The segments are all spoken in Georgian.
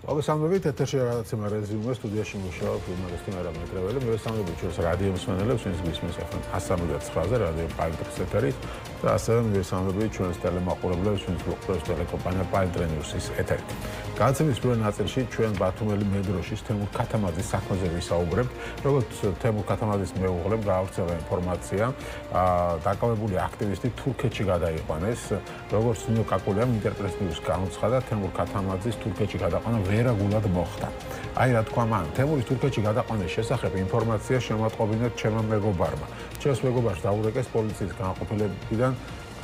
მოგესალმებით, ეთერში რაღაცა რეზიუმე სტუდიაში მუშაობ ჟურნალისტი მერაბ მეტრეველი. მოგესალმებით ჩვენს რადიო მსმენელებს, ვინც გვისმენს FM 179-ზე რადიო პალიტრის ეთერით და ასევე მოგესალმებით ჩვენს ტელემაყურებლებს, ვინც გვყურებს ტელეკომპანია პალიტრე ნიუსის ეთერით. განაცემის პირველ ნაწილში ჩვენ ბათუმელი მედროშის თემურ ქათამაძის საქმეზე ვისაუბრებთ. როგორც თემურ ქათამაძის მეუღლემ გაავრცელა ინფორმაცია, დაკავებული აქტივისტი თურქეთში გადაიყვანეს. როგორც ნინო კაკულიამ ინტერპრეს ნიუს განუცხადა, თემურ ქათამაძის თურქეთში გადაყვანა ვერაგულად მოხდა. აი რა თქვა მან, თემურის თურქეთში გადაყვანის შესახებ ინფორმაცია შემატყობინეთ ჩემმა მეგობარმა. ჩემს მეგობარს დაურეკეს პოლიციის განყოფილებიდან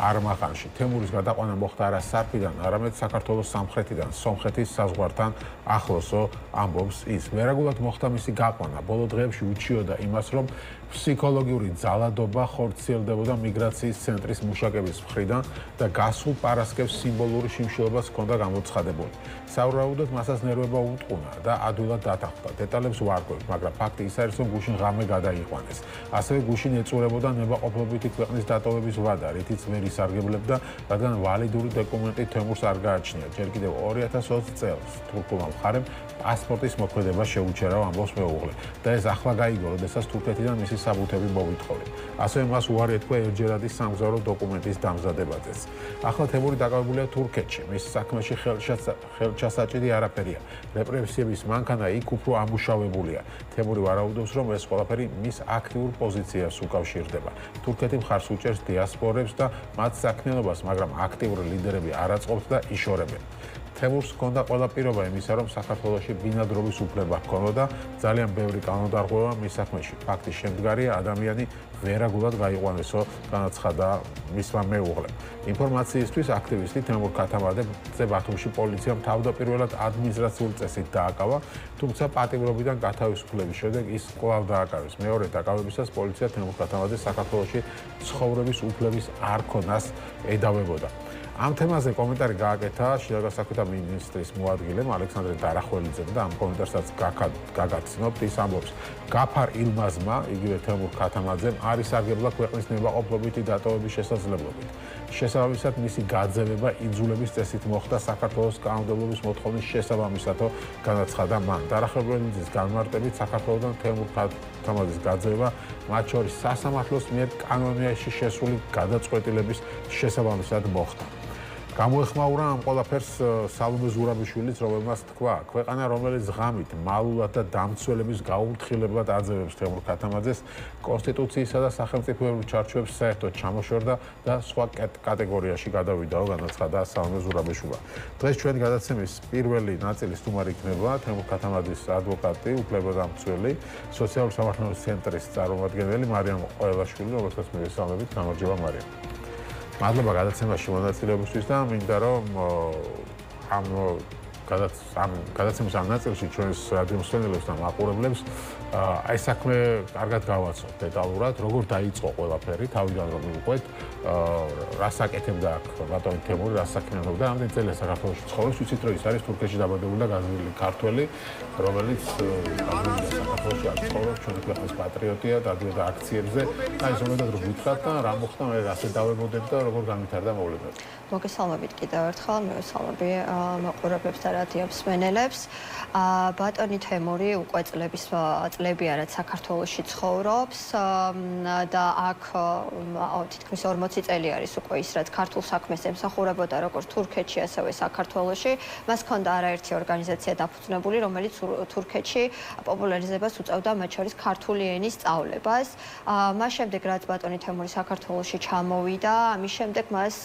არმაღანში. თემურის გადაყვანა მოხდა არა სარფიდან, არამედ საქართველოს სამხრეთიდან, სომხეთის საზღვართან ახლოსო ამბობს ის. ვერაგულად მოხდა მისი გაყვანა. ბოლო დღეებში უჩიოდა იმას, რომ ფსიქოლოგიური ძალადობა ხორციელდებოდა მიგრაციის ცენტრის მუშაკების მხრიდან და გასულ პარასკევს სიმბოლური შიმშილობას ჰქონდა გამოცხადებული. სავარაუდოდ მასაც ნერვება უტყუნა და ადვილად დათანხმდა. დეტალებს ვარკვევთ, მაგრამ ფაქტი ის არის, რომ გუშინ ღამე გადაიყვანეს. ასევე გუშინ ეწურებოდა ნებაყოფლობითი ქვეყნის დატოვების ვადა, რითიც ვერ ისარგებლებდა, რადგან ვალიდური დოკუმენტი თემურს არ გააჩნია. ჯერ კიდევ 2020 წელს თურქულმა მხარემ პასპორტის მოქმედება შეუჩერა, ამბობს მეუღლე. და ეს ახლა გაიგო, როდესაც თურქეთიდან მისი საბუთები მოვითხოვე. ასევე მას უარი ეთქვა ერთჯერადი სამგზავრო დოკუმენტის დამზადებაზეც. ახლა თემური დაკავებულია თურქეთში. მის საქმეში ხელჩასაჭირი არაფერია. რეპრესიების მანქანა იქ უფრო ამუშავებულია. თემური ვარაუდობს, რომ ეს ყველაფერი მის აქტიურ პოზიციას უკავშირდება. თურქეთი მხარს უჭერს დიასპორებს და მათ საქმიანობას, მაგრამ აქტიური ლიდერები არ აწყობთ და იშორებენ. თემურს ჰქონდა ყველა პირობა იმისა, რომ საქართველოში ბინადრობის უფლება ჰქონოდა, ძალიან ბევრი კანონდარღვევა მის საქმეში. ფაქტის შემდგარია, ადამიანი ვერაგულად გაიყვანესო, განაცხადა მისმა მეუღლემ. ინფორმაციისთვის აქტივისტი თემურ ქათამაძეზე ბათუმში პოლიციამ თავდაპირველად ადმინისტრაციული წესით დააკავა, თუმცა პატიმრობიდან გათავისუფლების შემდეგ ის კვლავ დააკავეს. მეორე დაკავებისას პოლიცია თემურ ქათამაძეს საქართველოში ცხოვრების უფლების არ ქონას ედავებოდა. ამ თემაზე კომენტარი გააკეთა შინაგან საქმეთა მინისტრის მოადგილემ ალექსანდრე დარახველიძემ და ამ კომენტარსაც გაგაცნობთ. ის ამბობს, გაფარ ილმაზმა, იგივე თემურ ქათამაძემ არ ისარგებლა ქვეყნის ნებაყოფლობითი დატოვების შესაძლებლობით. შესაბამისად, მისი გაძევება იძულების წესით მოხდა საქართველოს კანონმდებლობის მოთხოვნის შესაბამისათო, განაცხადა მან. დარახველიძის განმარტებით, საქართველოსთან თემურ ქათამაძის გაძევება, მათ შორის სასამართლოს მიერ კანონიაში შესული გადაწყვეტილების შესაბამისად მოხდა. გამოეხმაურა ამ ყველაფერს სალომე ზურაბიშვილიც, რომელმაც თქვა, ქვეყანა, რომელიც ღამით, მალულად და დამცველების გაურთხილებლად აძევებს თემურ ქათამაძეს, კონსტიტუციისა და სახელმწიფოებრივ ჩარჩოებს საერთოდ ჩამოშორდა და სხვა კატეგორიაში გადავიდაო, განაცხადა სალომე ზურაბიშვილმა. დღეს ჩვენი გადაცემის პირველი ნაწილი სტუმარი იქნება თემურ ქათამაძის ადვოკატი, უფლებადამცველი, სოციალური სამართლიანობის ცენტრის წარმომადგენელი მარიამ ყველაშვილი, რომელსაც მივესალმებით. გამარჯობა მარიამ. მადლობა გადაცემაში მონაწილეობისთვის და მინდა რომ ამ გადაცემის ამ ნაწილში ჩვენს რადიო მსმენელებს და მაყურებლებს აი საქმე კარგად გავაცნობთ დეტალურად, როგორ დაიწყო ყველაფერი, თავიდან რომ მივყვეთ, რას აკეთებდა აქ ბატონი თემური, რას საქმიანობდა, ამდენი წელი საქართველოში ცხოვრობს, ვიცით რომ ის არის თურქეთში დაბადებული და გაზრდილი ქართველი, რომელიც საქართველოში არ ცხოვრობს, ჩვენი ქვეყნის პატრიოტია, დადიოდა აქციებზე, აი ზოგადად რო გითხრათ და რა მოხდა, მე რას დავებოდებ და როგორ განვითარდა მოვლენები. მოგესალმებით კიდევ ერთხელ, მივესალმები მაყურებლებს და რადიო მსმენელებს. ბატონი თემური უკვე წლები რაც საქართველოში ცხოვრობს და აქ თითქმის 40 წელი არის უკვე ის, რაც ქართულ საქმეს ემსახურებოდა როგორც თურქეთში, ასევე საქართველოში. მას ჰქონდა არაერთი ორგანიზაცია დაფუძნებული, რომელიც თურქეთში პოპულარიზებას უწევდა, მათ შორის ქართული ენის სწავლებას. მას შემდეგ, რაც ბატონი თემური საქართველოში ჩამოვიდა, ამის შემდეგ მას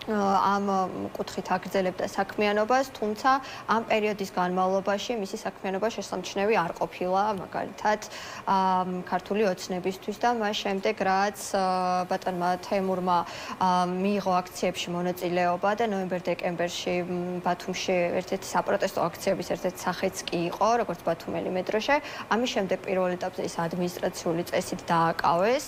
ამ კუთხით აგრძელებდა საქმიანობას, თუმცა ამ პერიოდის განმავლობაში მისი საქმიანობა შესამჩნევი არ ყოფილა, მაგალითად ქართული ოცნებისთვის და მას შემდეგ, რაც ბატონმა თემურმა მიიღო აქციებში მონაწილეობა და ნოემბერ-დეკემბერში ბათუმში ერთ-ერთი საპროტესტო აქციების ერთ-ერთი სახეც კი იყო, როგორც ბათუმელი მეტროშე. ამის შემდეგ პირველ ეტაპზე ის ადმინისტრაციული წესით დააკავეს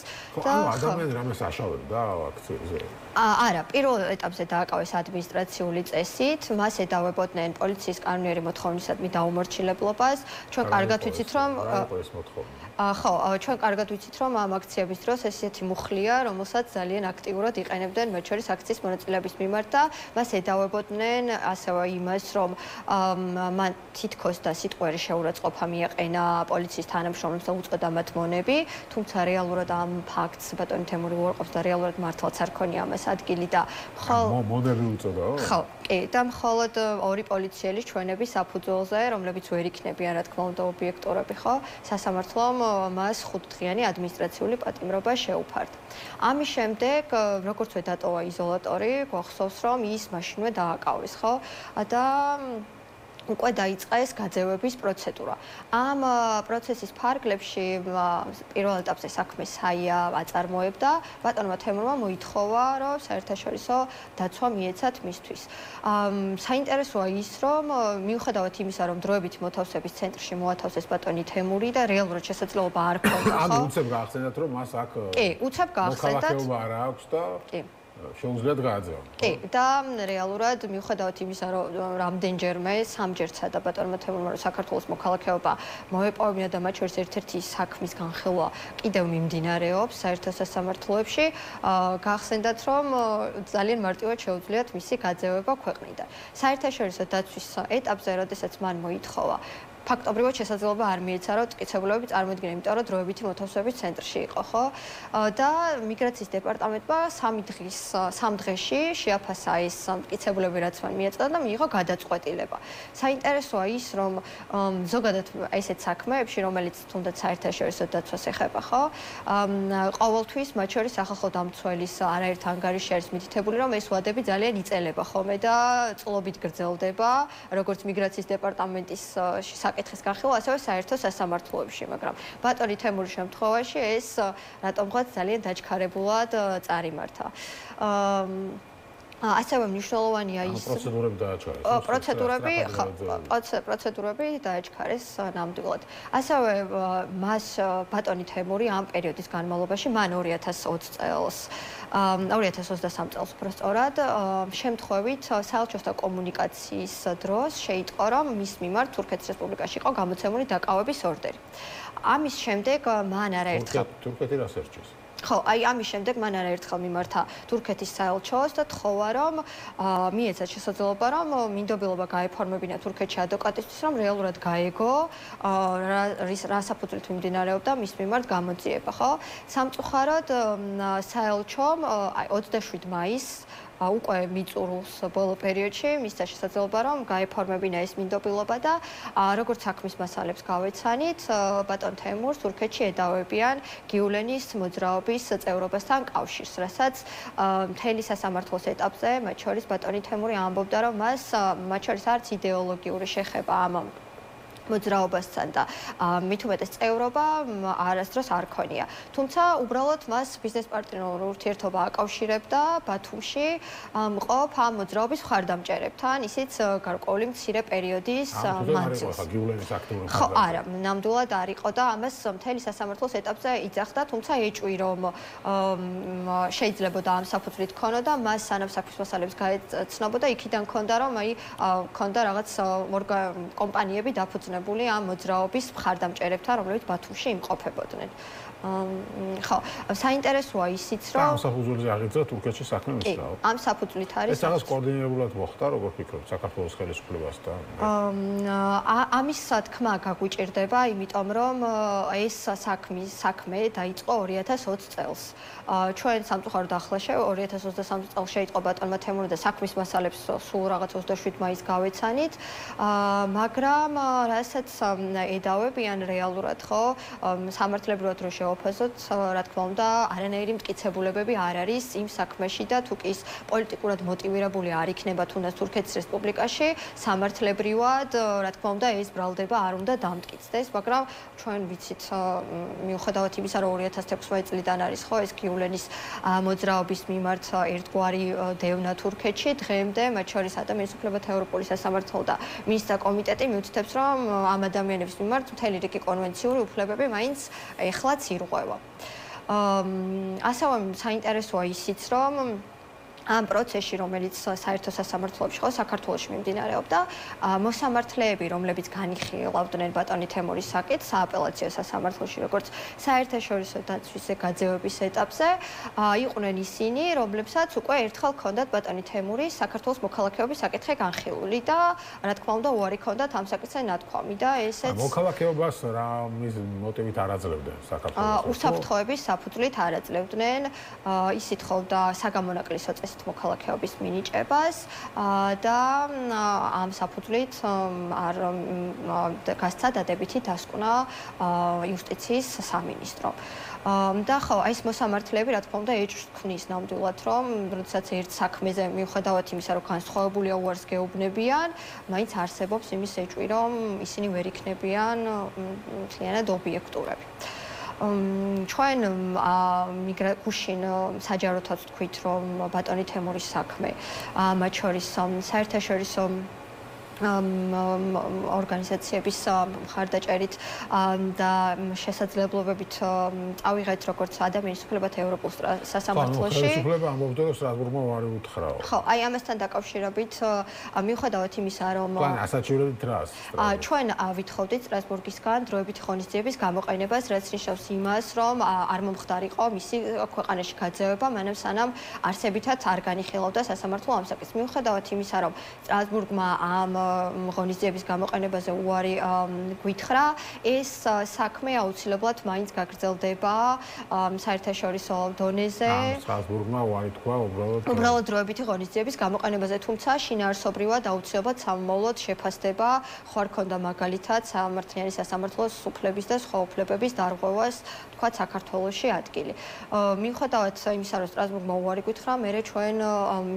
და ადამიანი რამეს აშავებდა აქციებზე? არა, პირველ ეტაპზე დააკავეს ადმინისტრაციული წესით, მას ედავებოდნენ პოლიციის კანონიერი მოთხოვნისადმი დაუმორჩილებლობას. ჩვენ კარგად ვიცით, რომ ხო, ჩვენ კარგად ვიცით, რომ ამ აქციების დროს ესეთი მუხლია, რომელსაც ძალიან აქტიურად იყენებდნენ მათ შორის აქციის მონაწილეების მიმართ და მას ედავებოდნენ ასევე იმას, რომ მან თითქოს და სიტყვიერი შეურაცხყოფა მიაყენა პოლიციის თანამშრომლებს და უწოდა მათ მონები, თუმცა რეალურად ამ ფაქტს ბატონი თემური უარყოფს და რეალურად მართლაც არ ქონია ამას ადგილი და მონები უწოდაო? ხო, კი, და მხოლოდ ორი პოლიციელის ჩვენების საფუძველზე, რომლებიც ვერ იქნებიან, რა თქმა უნდა, ობიექტურები, ხო, სასამართლომ მას 5-დღიანი ადმინისტრაციული პატიმრობა შეუფარდა. ამის შემდეგ, როგორც დატოვა იზოლატორი, გვახსოვს, რომ ის მაშინვე დააკავეს, ხო? და უკვე დაიწყეს გაძევების პროცედურა. ამ პროცესის ფარგლებში პირველ ეტაპზე საქმე საია აწარმოებდა, ბატონმა თემურმა მოითხოვა, რომ საერთაშორისო დაცვა მიეცათ მისთვის. საინტერესოა ის, რომ მიუხედავად იმისა, რომ დროებით მოთავსების ცენტრში მოათავსეს ბატონი თემური და რეალურად შესაძლებლობა არ ქონდა, ხო? ანუ უცებ გაახსენათ, რომ მას აქ კი, უცებ გაახსენდათ. მოქალაქეობა არ აქვს და კი. შეუძლიათ გააძევა. კი, და რეალურად მიუხედავად იმისა, რომ რამდენჯერმე სამჯერცა და ბატონმა თემურმა საქართველოს მოქალაქეობა მოეპოვებინა და მათ შორის ერთ-ერთი საქმის განხილვა კიდევ მიმდინარეობს საერთო სასამართლოებში, გაახსენდათ, რომ ძალიან მარტივად შეუძლიათ მისი გაძევება ქვეყნიდან. საერთაშორისო დაცვის ეტაპზე, როდესაც მან მოითხოვა ფაქტობრივად შესაძლებლობა არ მიეცა, რომ მტკიცებულებები წარმოიდგინა, იმიტომ რომ დროებითი მოთავსების ცენტრში იყო, ხო? და მიგრაციის დეპარტამენტმა 3 დღეში შეაფასა ეს მტკიცებულები, რაც მან მიეწოდა და მიიღო გადაწყვეტილება. საინტერესოა ის, რომ ზოგადად ესეთ საქმეებში, რომელიც თუნდაც საერთაშორისო დაცვას ეხება, ხო? ყოველთვის მათ შორის სახალხო დამცველის არაერთ ანგარიში არის მითითებული, რომ ეს ვადები ძალიან იწელება ხოლმე და წლობით გრძელდება, როგორც მიგრაციის დეპარტამენტის საკითხის განხილვა, ასევე საერთო სასამართლოებში, მაგრამ ბატონი თემურის შემთხვევაში ეს რატომღაც ძალიან დაჩქარებულად წარიმართა. ასევე მნიშვნელოვანია ის პროცედურები დააჩქარეს. პროცედურები დააჩქარეს ნამდვილად. ასევე მას ბატონი თემური ამ პერიოდის განმავლობაში მან 2023 წელს უფრო სწორად შემთხვევით საელჩოსთან კომუნიკაციის დროს შეიტყო, რომ მის მიმართ თურქეთის რესპუბლიკაში იყო გამოცემული დაკავების ორდერი. ამის შემდეგ მან არაერთხელ თურქეთი რას ერჩეს? ხო, აი ამის შემდეგ მან არაერთხელ მიმართა თურქეთის საელჩოს და თხოვა, რომ მიეცათ შესაძლებლობა, რომ მინდობილობა გაეფორმებინა თურქეთში ადვოკატისთვის, რომ რეალურად გაეგო რა საფუძვლით მიმდინარეობდა მის მიმართ გამოძიება, ხო? სამწუხაროდ საელჩომ 27 მაისს უკვე მიწურულს ბოლო პერიოდში მისცა შესაძლებლობა, რომ გაეფორმებინა ეს მინდობილობა და როგორც საქმის მასალებს გავეცანით, ბატონ თემურს თურქეთში ედავებიან გიულენის მოძრაობის წევრობასთან კავშირს, რასაც მთელი სასამართლოს ეტაპზე, მათ შორის ბატონი თემური ამბობდა, რომ მას მათ შორის არც იდეოლოგიური შეხება ამ მოძრაობასთან და მით უმეტეს წევრობა არასდროს არ ქონია. თუმცა უბრალოდ მას ბიზნეს პარტნიორული ურთიერთობა აკავშირებდა ბათუმში მყოფ ამ მოძრაობის მხარდამჭერებთან, ისიც გარკვეული მცირე პერიოდის მანძილზე. ხო, არა, ნამდვილად არ იყო და ამას მთელი სასამართლოს ეტაპზე იძახდა, თუმცა ეჭვი, რომ შეიძლებოდა ამ საფუძვლით ქონოდა, მას სანამ საქმის მასალებს გაეცნობოდა, იქიდან ქონდა, რომ ქონდა რაღაც კომპანიები დაფუძნებული ამ მოძრაობის მხარდამჭერებთან, რომლებიც ბათუმში იმყოფებოდნენ. ხო, საინტერესოა ისიც, რომ ამ საფუძველზე აღიძრა თურქეთში საქმე მისდაო. ამ საფუძვლით არის. ეს რაღაც კოორდინირებულად მოხდა, როგორ ფიქრობთ, საქართველოს ხელისუფლებასთან? ამის თქმა გაგვიჭირდება, იმიტომ რომ ეს საქმე დაიწყო 2020 წელს. ჩვენ სამწუხაროდ ახლა 2023 წელს შეიტყო ბატონმა თემურმა და საქმის მასალებს სულ რაღაც 27 მაისს გავეცანით, მაგრამ რასაც ედავებიან რეალურად, ხო, სამართლებრივად რო შეოფასოთ, რა თქმა უნდა, არანაირი მტკიცებულებები არ არის იმ საქმეში და თუ კი ის პოლიტიკურად მოტივირებული არ იქნება თუნდაც თურქეთის რესპუბლიკაში, სამართლებრივად, რა თქმა უნდა, ეს ბრალდება არ უნდა დამტკიცდეს, მაგრამ ჩვენ ვიცით, მიუხედავად იმისა, რომ 2016 წლიდან არის, ხო, ეს გიულენის მოძრაობის მიმართ ერთგვარი დევნა თურქეთში, დღემდე, მათ შორის ადამიანის უფლებათა ევროპული სასამართლო და მინისტრთა კომიტეტი მიუთითებს, რომ ამ ადამიანების მიმართ მთელი რიგი კონვენციური უფლებები მაინც ეხლაც ირღვევა. ასევე საინტერესოა ისიც, რომ ამ პროცესში, რომელიც საერთო სასამართლოებში ხო საქართველოში მიმდინარეობდა, მოსამართლეები, რომლებიც განიხილავდნენ ბატონი თემურის საკითხს სააპელაციო სასამართლოში, როგორც საერთაშორისო დაცვის გაძევების ეტაპზე, იყვნენ ისინი, რომლებსაც უკვე ერთხელ ჰქონდათ ბატონი თემურის საქართველოს მოქალაქეობის საკითხი განხილული და რა თქმა უნდა, უარი ჰქონდათ ამ საკითხზე ნათქვამი და ესეც მოქალაქეობას რა მოტივით არ აძლევდნენ საქართველოს? უსაფრთხოების საფუძვლით არ აძლევდნენ, ისიც ხოვდა საგამონაკლისო წესით მოქალაქეობის მინიჭებას და ამ საფუძვლით არ გასცა დადებითი დასკვნა იუსტიციის სამინისტრო. და ხო, აი ეს მოსამართლეები, რა თქმა უნდა, ეჭვს ნამდვილად, რომ როდესაც ერთ საქმეზე მიუხედავად იმისა, რომ განსხვავებულია უარს გეუბნებიან, მაინც არსებობს იმის ეჭვი, რომ ისინი ვერ იქნებიან მთლიანად ობიექტურები. ჩვენ გუშინ საჯაროთაც თქვით, რომ ბატონი თემურის საქმე მათ შორის საერთაშორისო ორგანიზაციების მხარდაჭერით და შესაძლებლობებით წავიღეთ როგორც ადამიანის უფლებათა ევროპულ სასამართლოში. ხელისუფლება ამბობდა, რომ სტრასბურგმა უარი უთხრა. ხო, აი ამასთან დაკავშირებით მიუხედავად იმისა, რომ ასაჩივრებით რას? ჩვენ ვითხოვდით სტრასბურგისგან დროებითი ღონისძიების გამოყენებას, რაც ნიშნავს იმას, რომ არ მომხდარიყო მისი ქვეყანაში გაძევება, მანამ სანამ არსებითად არ განიხილავდა სასამართლო ამ საკითხს. მიუხედავად იმისა, რომ სტრასბურგმა ამ ღონისძიების გამოყენებაზე უარი გვითხრა, ეს საქმე აუცილებლად მაინც გაგრძელდება საერთაშორისო დონეზე. სტრასბურგმა უარი თქვა უბრალოდ დროებითი ღონისძიების გამოყენებაზე, თუმცა შინაარსობრივად აუცილებლად სამომავლოდ შეფასდება, ხო არ ქონდა მაგალითად სამართლიანი სასამართლოს უფლების და სხვა უფლებების დარღვევას თქვა საქართველოში ადგილი. მიუხედავად იმისა, რომ სტრასბურგმა უარი გვითხრა, მერე ჩვენ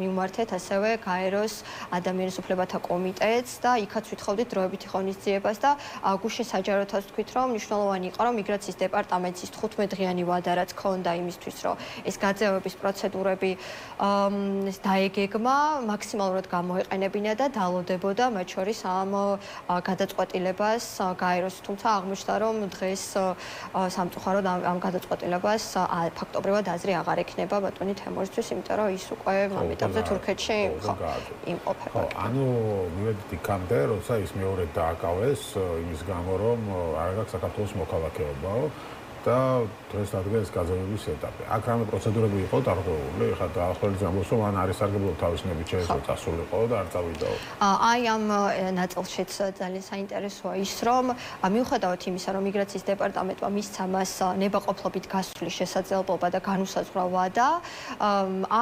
მივმართეთ ასევე გაეროს ადამიანის უფლებათა კომიტეტს და იქაც ვითხოვდით დროებითი ღონისძიებას და გუშინ საჯაროთაც თქვით, რომ მნიშვნელოვანი იყო, რომ მიგრაციის დეპარტამენტის 15-დღიანი ვადა რაც ქონდა იმისთვის, რომ ეს გაძევების პროცედურები დაეგეგმა, მაქსიმალურად გამოეყენებინა და დალოდებოდა მათ შორის ამ გადაწყვეტილებას გაეროს. თუმცა აღმოჩნდა, რომ დღეს სამწუხაროდ ამ გადაწყვეტილებას ფაქტობრივად აზრი აღარ ექნება ბატონი თემურისთვის, იმიტომ რომ ის უკვე ამ ეტაპზე თურქეთში იმყოფება. ანუ მივედით იქამდე, როცა ის მეორედ დააკავეს იმის გამო, რომ არ აქვს საქართველოს მოქალაქეობაო და დღეს დადგეს გაძევების ეტაპი. აქ რამე პროცედურები იყო დარღვეული, ხა დაახლოებით ამბობს, რომ ან არის სარგებლო თავისნებით შეეძლო წასულიყო და არ წავიდაო. აი ამ ნაწილშიც ძალიან საინტერესოა ის, რომ მიუხედავად იმისა, რომ მიგრაციის დეპარტამენტმა მისცა მას ნებაყოფლობით გასვლის შესაძლებლობა და განუსაზღვრა ვადა,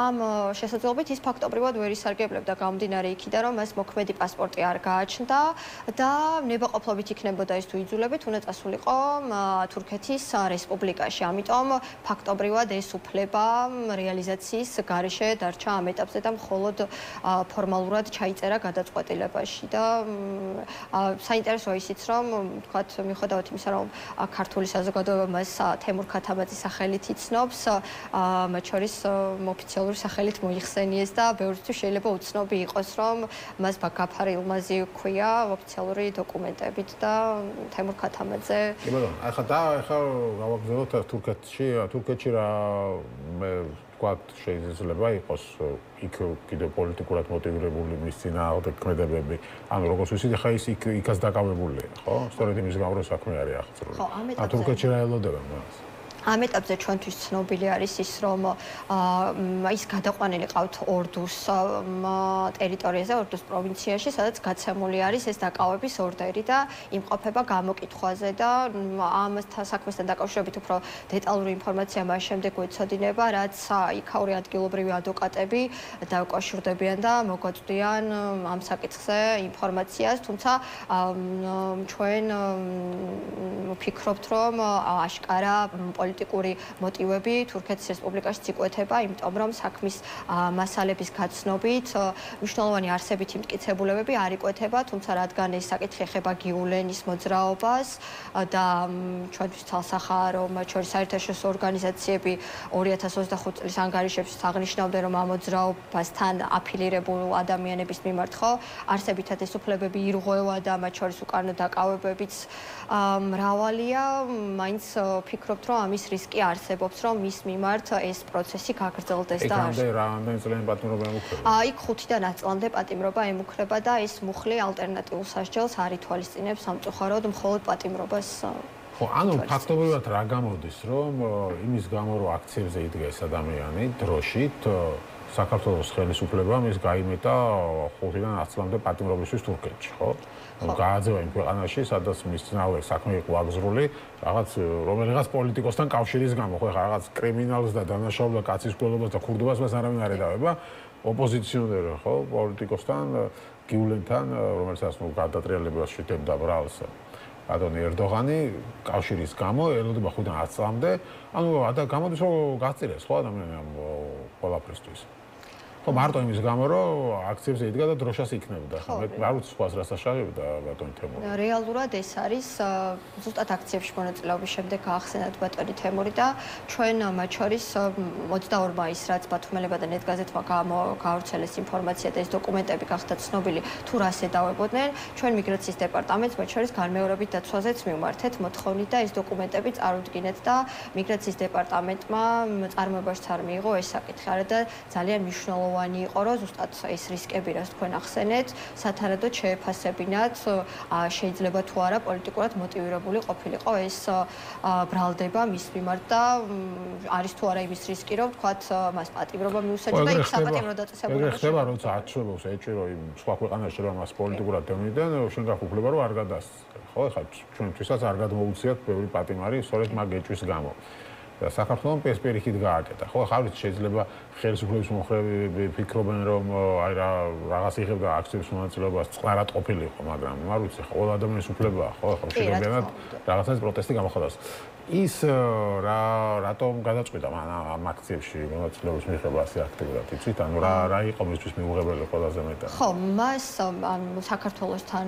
ამ შესაძლებლობით ის ფაქტობრივად ვერ ისარგებლებდა გამომდინარე იქიდან, რომ მას მოქმედი პასპორტი არ გააჩნდა და ნებაყოფლობით იქნებოდა ის თუ იძულებით, უნდა წასულიყო თურქეთის რესპუბლიკაში. ამიტომ ფაქტობრივად ეს უფლება რეალიზაციის გარეშე დარჩა ამ ეტაპზე და მხოლოდ ფორმალურად ჩაიწერა გადაწყვეტილებაში და საინტერესოა ისიც, რომ თქვათ მიუხედავად იმისა, რომ ქართული საზოგადოება მას თემურ ქათამაძის სახელით იცნობს, მათ შორის ოფიციალური სახელით მოიხსენიეს და ბევრისთვის შეიძლება უცნობი იყოს, რომ მას გაფარი ილმაზი ჰქვია ოფიციალური დოკუმენტებით და თემურ ქათამაძე. კი ბატონო, ახლა გავაგზავნოთ თურქეთში რა მე ვთქვათ შეიძლება იყოს იქ კიდევ პოლიტიკურად მოტივირებული მის წინააღმდეგ ქმედებები. ანუ როგორც ვიცით, ახლა ის იქაც დაკავებულია, ხო? სწორედ იმის გამო რომ საქმე არის აღწრული. ხო, ამ ეტაპზე თურქეთში რა ელოდება მას? ამ ეტაპზე ჩვენთვის ცნობილი არის ის, რომ ის გადაყვანილი ყავთ ორდუს ტერიტორიაზე, ორდუს პროვინციაში, სადაც გაცემული არის ეს დაკავების ორდერი და იმყოფება გამოკითხვაზე და ამ საქმესთან დაკავშირებით უფრო დეტალური ინფორმაცია მას შემდეგ გვეცოდინება, რაც იქაური ადგილობრივი ადვოკატები დაუკავშირდებიან და მოგვაწვდიან ამ საკითხზე ინფორმაციას, თუმცა ჩვენ ვფიქრობთ, რომ აშკარა პოლიტიკური მოტივები თურქეთის რესპუბლიკაში იკვეთება, იმიტომ რომ საქმის მასალების გაცნობით მნიშვნელოვანი არსებითი მტკიცებულებები არ იკვეთება, თუმცა რადგან ეს საკითხი ეხება გიულენის მოძრაობას და ჩვენთვის თალსახაა, რომ მათ შორის საერთაშორისო ორგანიზაციები 2025 წლის ანგარიშებში აღნიშნავდნენ, რომ ამ მოძრაობასთან აფილირებულ ადამიანების მიმართ ხო არსებითად ეს უფლებები ირღვევა და მათ შორის უკანონო დაკავებებიც მრავალია, მაინც ვფიქრობთ, რომ ამის ის რისკი არსებობს, რომ მის მიმართ ეს პროცესი გაგრძელდეს და რამდენი წლიანი პატიმრობა ემუქრება? იქ 5-დან 10 წლამდე პატიმრობა ემუქრება და ეს მუხლი ალტერნატიულ სასჯელს არ ითვალისწინებს სამწუხაროდ მხოლოდ პატიმრობას. ხო, ანუ ფაქტობრივად რა გამოდის, რომ იმის გამო რომ აქციებზე იდგა ეს ადამიანი დროშით საქართველოს ხელისუფლებამ ის გაიმეტა 5-დან 10 წლამდე პატიმრობისთვის თურქეთში, ხო? გააძევა იმ ქვეყანაში, სადაც მის წინააღმდეგ საქმე იყო აგზრული, რაღაც რომელიღაც პოლიტიკოსთან კავშირის გამო, ხო, ეხლა რაღაც კრიმინალს და დანაშაულს და კაცის გველობას და ქურდობას მას არავინ არ ედავება, ოპოზიციონერი, ხო, პოლიტიკოსთან, გიულენთან, რომელსაც გადატრიალებას შეთებდა ბრალს. ადონი ერდოღანი კავშირის გამო ელოდება 5-დან 10 წლამდე, ანუ გამოდის რომ გაწირეს ხო ადამიანი ამ ყველაფრისთვის. ხო, მარტო იმის გამო რომ აქციებზე იდგა და დროშას იქნებოდა. ხო, მე არ ვიცი სხვას რას აშაღებდა ბატონი თემური. რეალურად ეს არის ზუსტად აქციებში მონაწილეობის შემდეგ გაახსენათ ბატონი თემური და ჩვენ მათ შორის 22 მაისს რაც ბათუმელებადან ეთგაზეთმა გაავრცელეს ინფორმაცია და ეს დოკუმენტები გახდა ცნობილი თუ რას ედავებოდნენ, ჩვენ მიგრაციის დეპარტამენტს მათ შორის განმეორებით დაცვაზეც მივმართეთ მოთხოვნით და ეს დოკუმენტები წარუდგინეთ და მიგრაციის დეპარტამენტმა წარმოებაშიც არ მიიღო ეს საკითხი. არა და ძალიან მნიშვნელოვანი იყო რომ ზუსტად ეს რისკები რაც თქვენ ახსენეთ სათანადოდ შეეფასებინათ შეიძლება თუ არა პოლიტიკურად მოტივირებული ყოფილიყო ეს ბრალდება მის მიმართ და არის თუ არა იმის რისკი რომ თქვათ მას პატიმრობა მიუსაჯა და იქ საპატიმრო დაწესებულებაში ეგრე ხდება როცა აჩვენებს ეჭირო იმ სხვა ქვეყანაში რომ მას პოლიტიკურად დევნიდან შენ გახუფლება რომ არ გადასცენ ხო ეხლა ჩვენთვისაც არ გადმოუციათ ბევრი პატიმარი სწორედ მაგ ეჭვის გამო და საქართველოს პერსპექტივით გააკეთა. ხო, ახლა ვიცი შეიძლება ხელისუფლების მომხრეები ფიქრობენ რომ აი რაღაც იღებდა აქციების მონაწილეობას წყარად ყოფილიყო, მაგრამ არ ვიცი, ხო, ყველა ადამიანის უფლებაა, ხო, ახლა შეიძლება რაღაცას პროტესტი გამოხატოს. ის რატომ გადაწყვიტა ამ აქციებში მონაწილეობის მიღება ასე აქტიურად, იცით? ანუ რა იყო მისთვის მიუღებელი ყველაზე მეტად? ხო, მას საქართველოსთან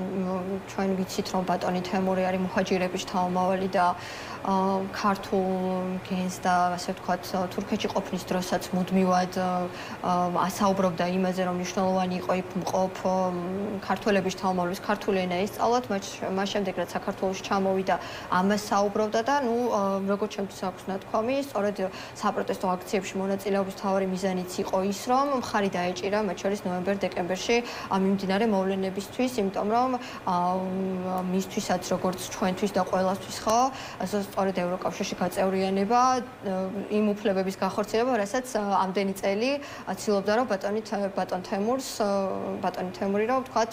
ჩვენ ვიცით რომ ბატონი თემური არის მუჰაჯირების თავმავალი და ქართულ გენს და ასე ვთქვათ თურქეთში ყოფნის დროსაც მუდმივად ასაუბრობდა იმაზე რომ მნიშვნელოვანი იყო იქ მყოფ ქართველების თავმავლის ქართული ენა ისწავლათ, მას შემდეგ რაც საქართველოში ჩამოვიდა ამას საუბრობდა და ნუ როგორც ჩემთვის აქვს ნათქვამი, სწორედ საპროტესტო აქციებში მონაწილეობის მთავარი მიზანიც იყო ის, რომ მხარი დაეჭირა მათ შორის ნოემბერ-დეკემბერში მიმდინარე მოვლენებისთვის, იმიტომ რომ მისთვისაც როგორც ჩვენთვის და ყველასთვის ხო, სწორედ ევროკავშირში გაწევრიანება იმ უფლებების განხორციელება, რასაც ამდენი წელი ცდილობდა რომ ბატონ თემური რომ ვთქვათ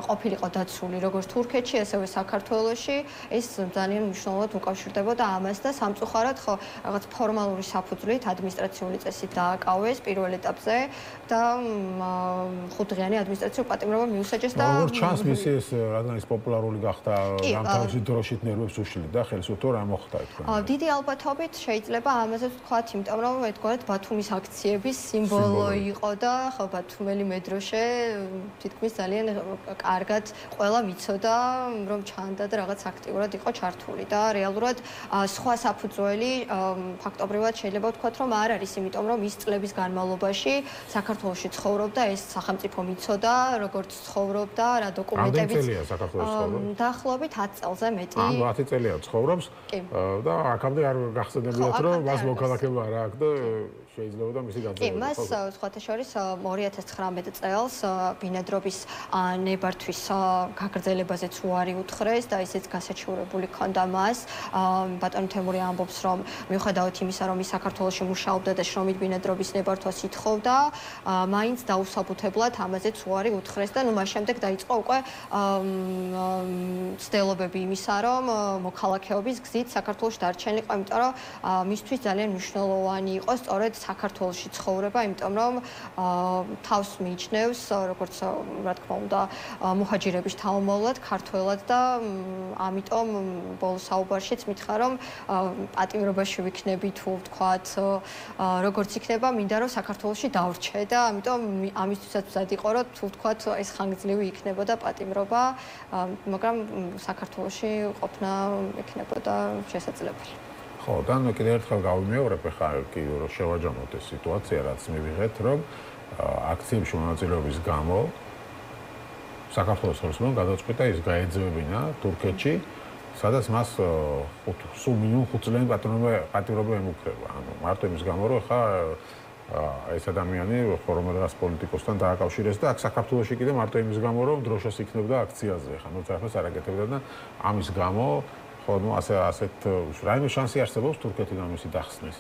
ყოფილიყო დაცული როგორც თურქეთში, ასევე საქართველოში, ეს ძალიან მნიშვნელოვნად უკავშირდებოდა ამას და სამწუხაროდ ხო რაღაც ფორმალური საფუძვლით ადმინისტრაციული წესით დააკავეს პირველ ეტაპზე და 5-დღიანი ადმინისტრაციული პატიმრობა მიუსაჯეს და როგორც ჩანს მისი ეს რადგან ის პოპულარული გახდა გამთავისი დროშით ნერვებს უშლიდა ხელისუფლება რა მოხდა თქვენ? დიდი ალბათობით შეიძლება ამაზე ვთქვათ, იმიტომ რომ ერთგვარად ბათუმის აქციების სიმბოლო იყო და ხო ბათუმელი მედროშე თითქმის ძალიან კარგად ყველა მიცოდა რომ ჩანდა და რაღაც აქტიურად იყო ჩართული და რეალურად სხვა საფუძველი ფაქტობრივად შეიძლება ვთქვათ რომ არ არის, იმიტომ რომ ის წლების განმავლობაში საქართველოში ცხოვრობდა, ეს სახელმწიფო მიცოდა, როგორც ცხოვრობდა, რა დოკუმენტებიც. ამდენი წელია საქართველოში ცხოვრობს? დაახლოებით 10 წელზე მეტი. ანუ 10 წელია ცხოვრობს და აქამდე არ გახსენებიათ რომ მას მოქალაქეობა არ აქვს და შეიძლება და მისი გაძევება. კი, მას სხვათა შორის 2019 წელს ბინადრობის ნებართვის გაგრძელებაზეც უარი უთხრეს და ისიც გასაჩივრებული ჰქონდა მას. ბატონი თემური ამბობს, რომ მიუხედავად იმისა, რომ ის საქართველოში მუშაობდა და შრომით ბინადრობის ნებართვას ითხოვდა, მაინც დაუსაბუთებლად ამაზეც უარი უთხრეს და ნუ მას შემდეგ დაიწყო უკვე ცდილობები იმისა, რომ მოქალაქეობის გზით საქართველოში დარჩენილიყო, იმიტომ რომ მისთვის ძალიან მნიშვნელოვანი იყო სწორედ საქართველოში ცხოვრება, იმიტომ რომ თავს მიიჩნევს როგორც რა თქმა უნდა მუჰაჯირების თავმოვლად, ქართველად და ამიტომ ბოლო საუბარშიც მითხრა რომ პატიმრობაში ვიქნები თუ ვთქვათ როგორც იქნება, მინდა რომ საქართველოში დავრჩე და ამიტომ ამისთვისაც მზად იყო რომ თუ ვთქვათ ეს ხანგრძლივი იქნებოდა პატიმრობა, მაგრამ საქართველოში ყოფნა იქნებოდა შესაძლებელი. ხო, და კიდევ ერთხელ გავიმეორებ ხა კი რომ შევაჯამოთ ეს სიტუაცია, რაც მივიღეთ, რომ აქციებში მონაწილეობის გამო საქართველოს ხელისუფლებამ გადაწყვიტა ის გაეძევებინა თურქეთში სადაც მას სულ მინიმუმ 5 წლიანი პატიმრობა ემუქრება. ანუ მარტო იმის გამო, რომ ხა ეს ადამიანი რომელიღაც პოლიტიკოსთან დააკავშირეს და აქ საქართველოში კიდე მარტო იმის გამო, რომ დროშას იქნებდა აქციაზე. ხა ნუ წახეს არაკეთებდა და ამის გამო ხო ნუ ასეთ რაიმე შანსი არსებობს თურქეთიდან მისი დახსნის.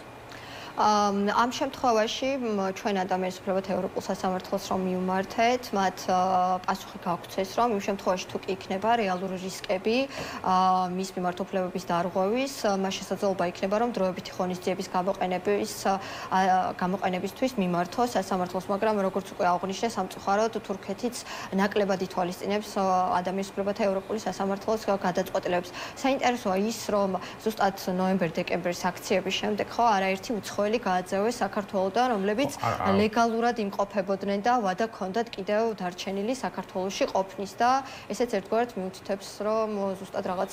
ამ შემთხვევაში ჩვენ ადამიანის უფლებათა ევროპულ სასამართლოს რომ მივმართეთ, მათ პასუხი გაგვცეს, რომ იმ შემთხვევაში თუ კი იქნება რეალური რისკები მის მიმართ უფლებების დარღვევის, მას შესაძლებლობა იქნება, რომ დროებითი ღონისძიების გამოყენებისთვის მიმართოს სასამართლოს, მაგრამ როგორც უკვე აღნიშნე, სამწუხაროდ თურქეთიც ნაკლებად ითვალისწინებს ადამიანის უფლებათა ევროპული სასამართლოს გადაწყვეტილებას. საინტერესოა ის, რომ ზუსტად ნოემბერ-დეკემბრის აქციების შემდეგ ხო არაერთი უცხოელი გააძევეს საქართველოდან, რომლებიც ლეგალურად იმყოფებოდნენ და ვადა ჰქონდათ კიდევ დარჩენილი საქართველოში ყოფნის და ესეც ერთგვარად მიუთითებს, რომ ზუსტად რაღაც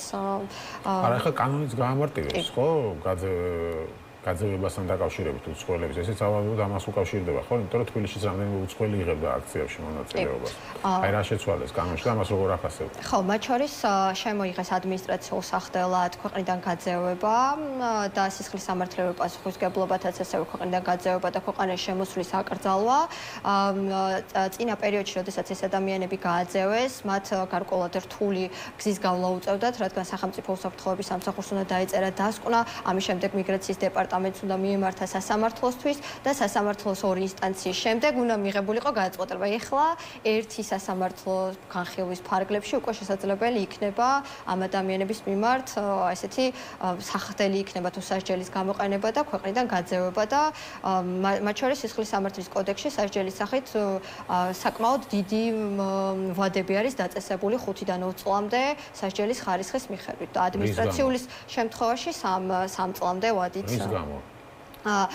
არა, ხა კანონიც გაამარტივებს, ხო? გაძევებასთან დაკავშირებით უცხოელების. ესეც ავადმოდ ამას უკავშირდება, ხო? იმიტომ რომ თბილისშიც რამდენიმე უცხოელი იღებდა აქციებში მონაწილეობას. აი რა შეცვალეს კანონში და ამას როგორ ახასებთ? ხო, მათ შორის შემოიღეს ადმინისტრაციულ სახდელად ქვეყნიდან გაძევება და სისხლის სამართლებრივ პასუხისმგებლობათაც ასევე ქვეყნიდან გაძევება და ქვეყანაში შემოსვლის აკრძალვა. წინა პერიოდში, როდესაც ეს ადამიანები გააძევეს, მათ გარკვეულად რთული გზის გავლა უწევდათ, რადგან სახელმწიფო უსაფრთხოების სამსახურს უნდა დაეწერა დასკვნა, ამის შემდეგ მიგრაციის დეპარტამენტს უნდა მიემართა სასამართლოსთვის და სასამართლოს ორი ინსტანციის შემდეგ უნდა მიღებულიყო გადაწყვეტილება. ეხლა ერთი სასამართლო განხილვის ფარგლებში უკვე შესაძლებელი იქნება ამ ადამიანების მიმართ ესეთი სახდელი იქნება თუ სასჯელის გამოყენება და ქვეყნიდან გაძევება და მათ შორის სისხლის სამართლის კოდექსში სასჯელის სახით საკმაოდ დიდი ვადები არის დაწესებული 5-დან 20 წლამდე სასჯელის ხარისხის მიხედვით და ადმინისტრაციულის შემთხვევაში 3 წლამდე ვადით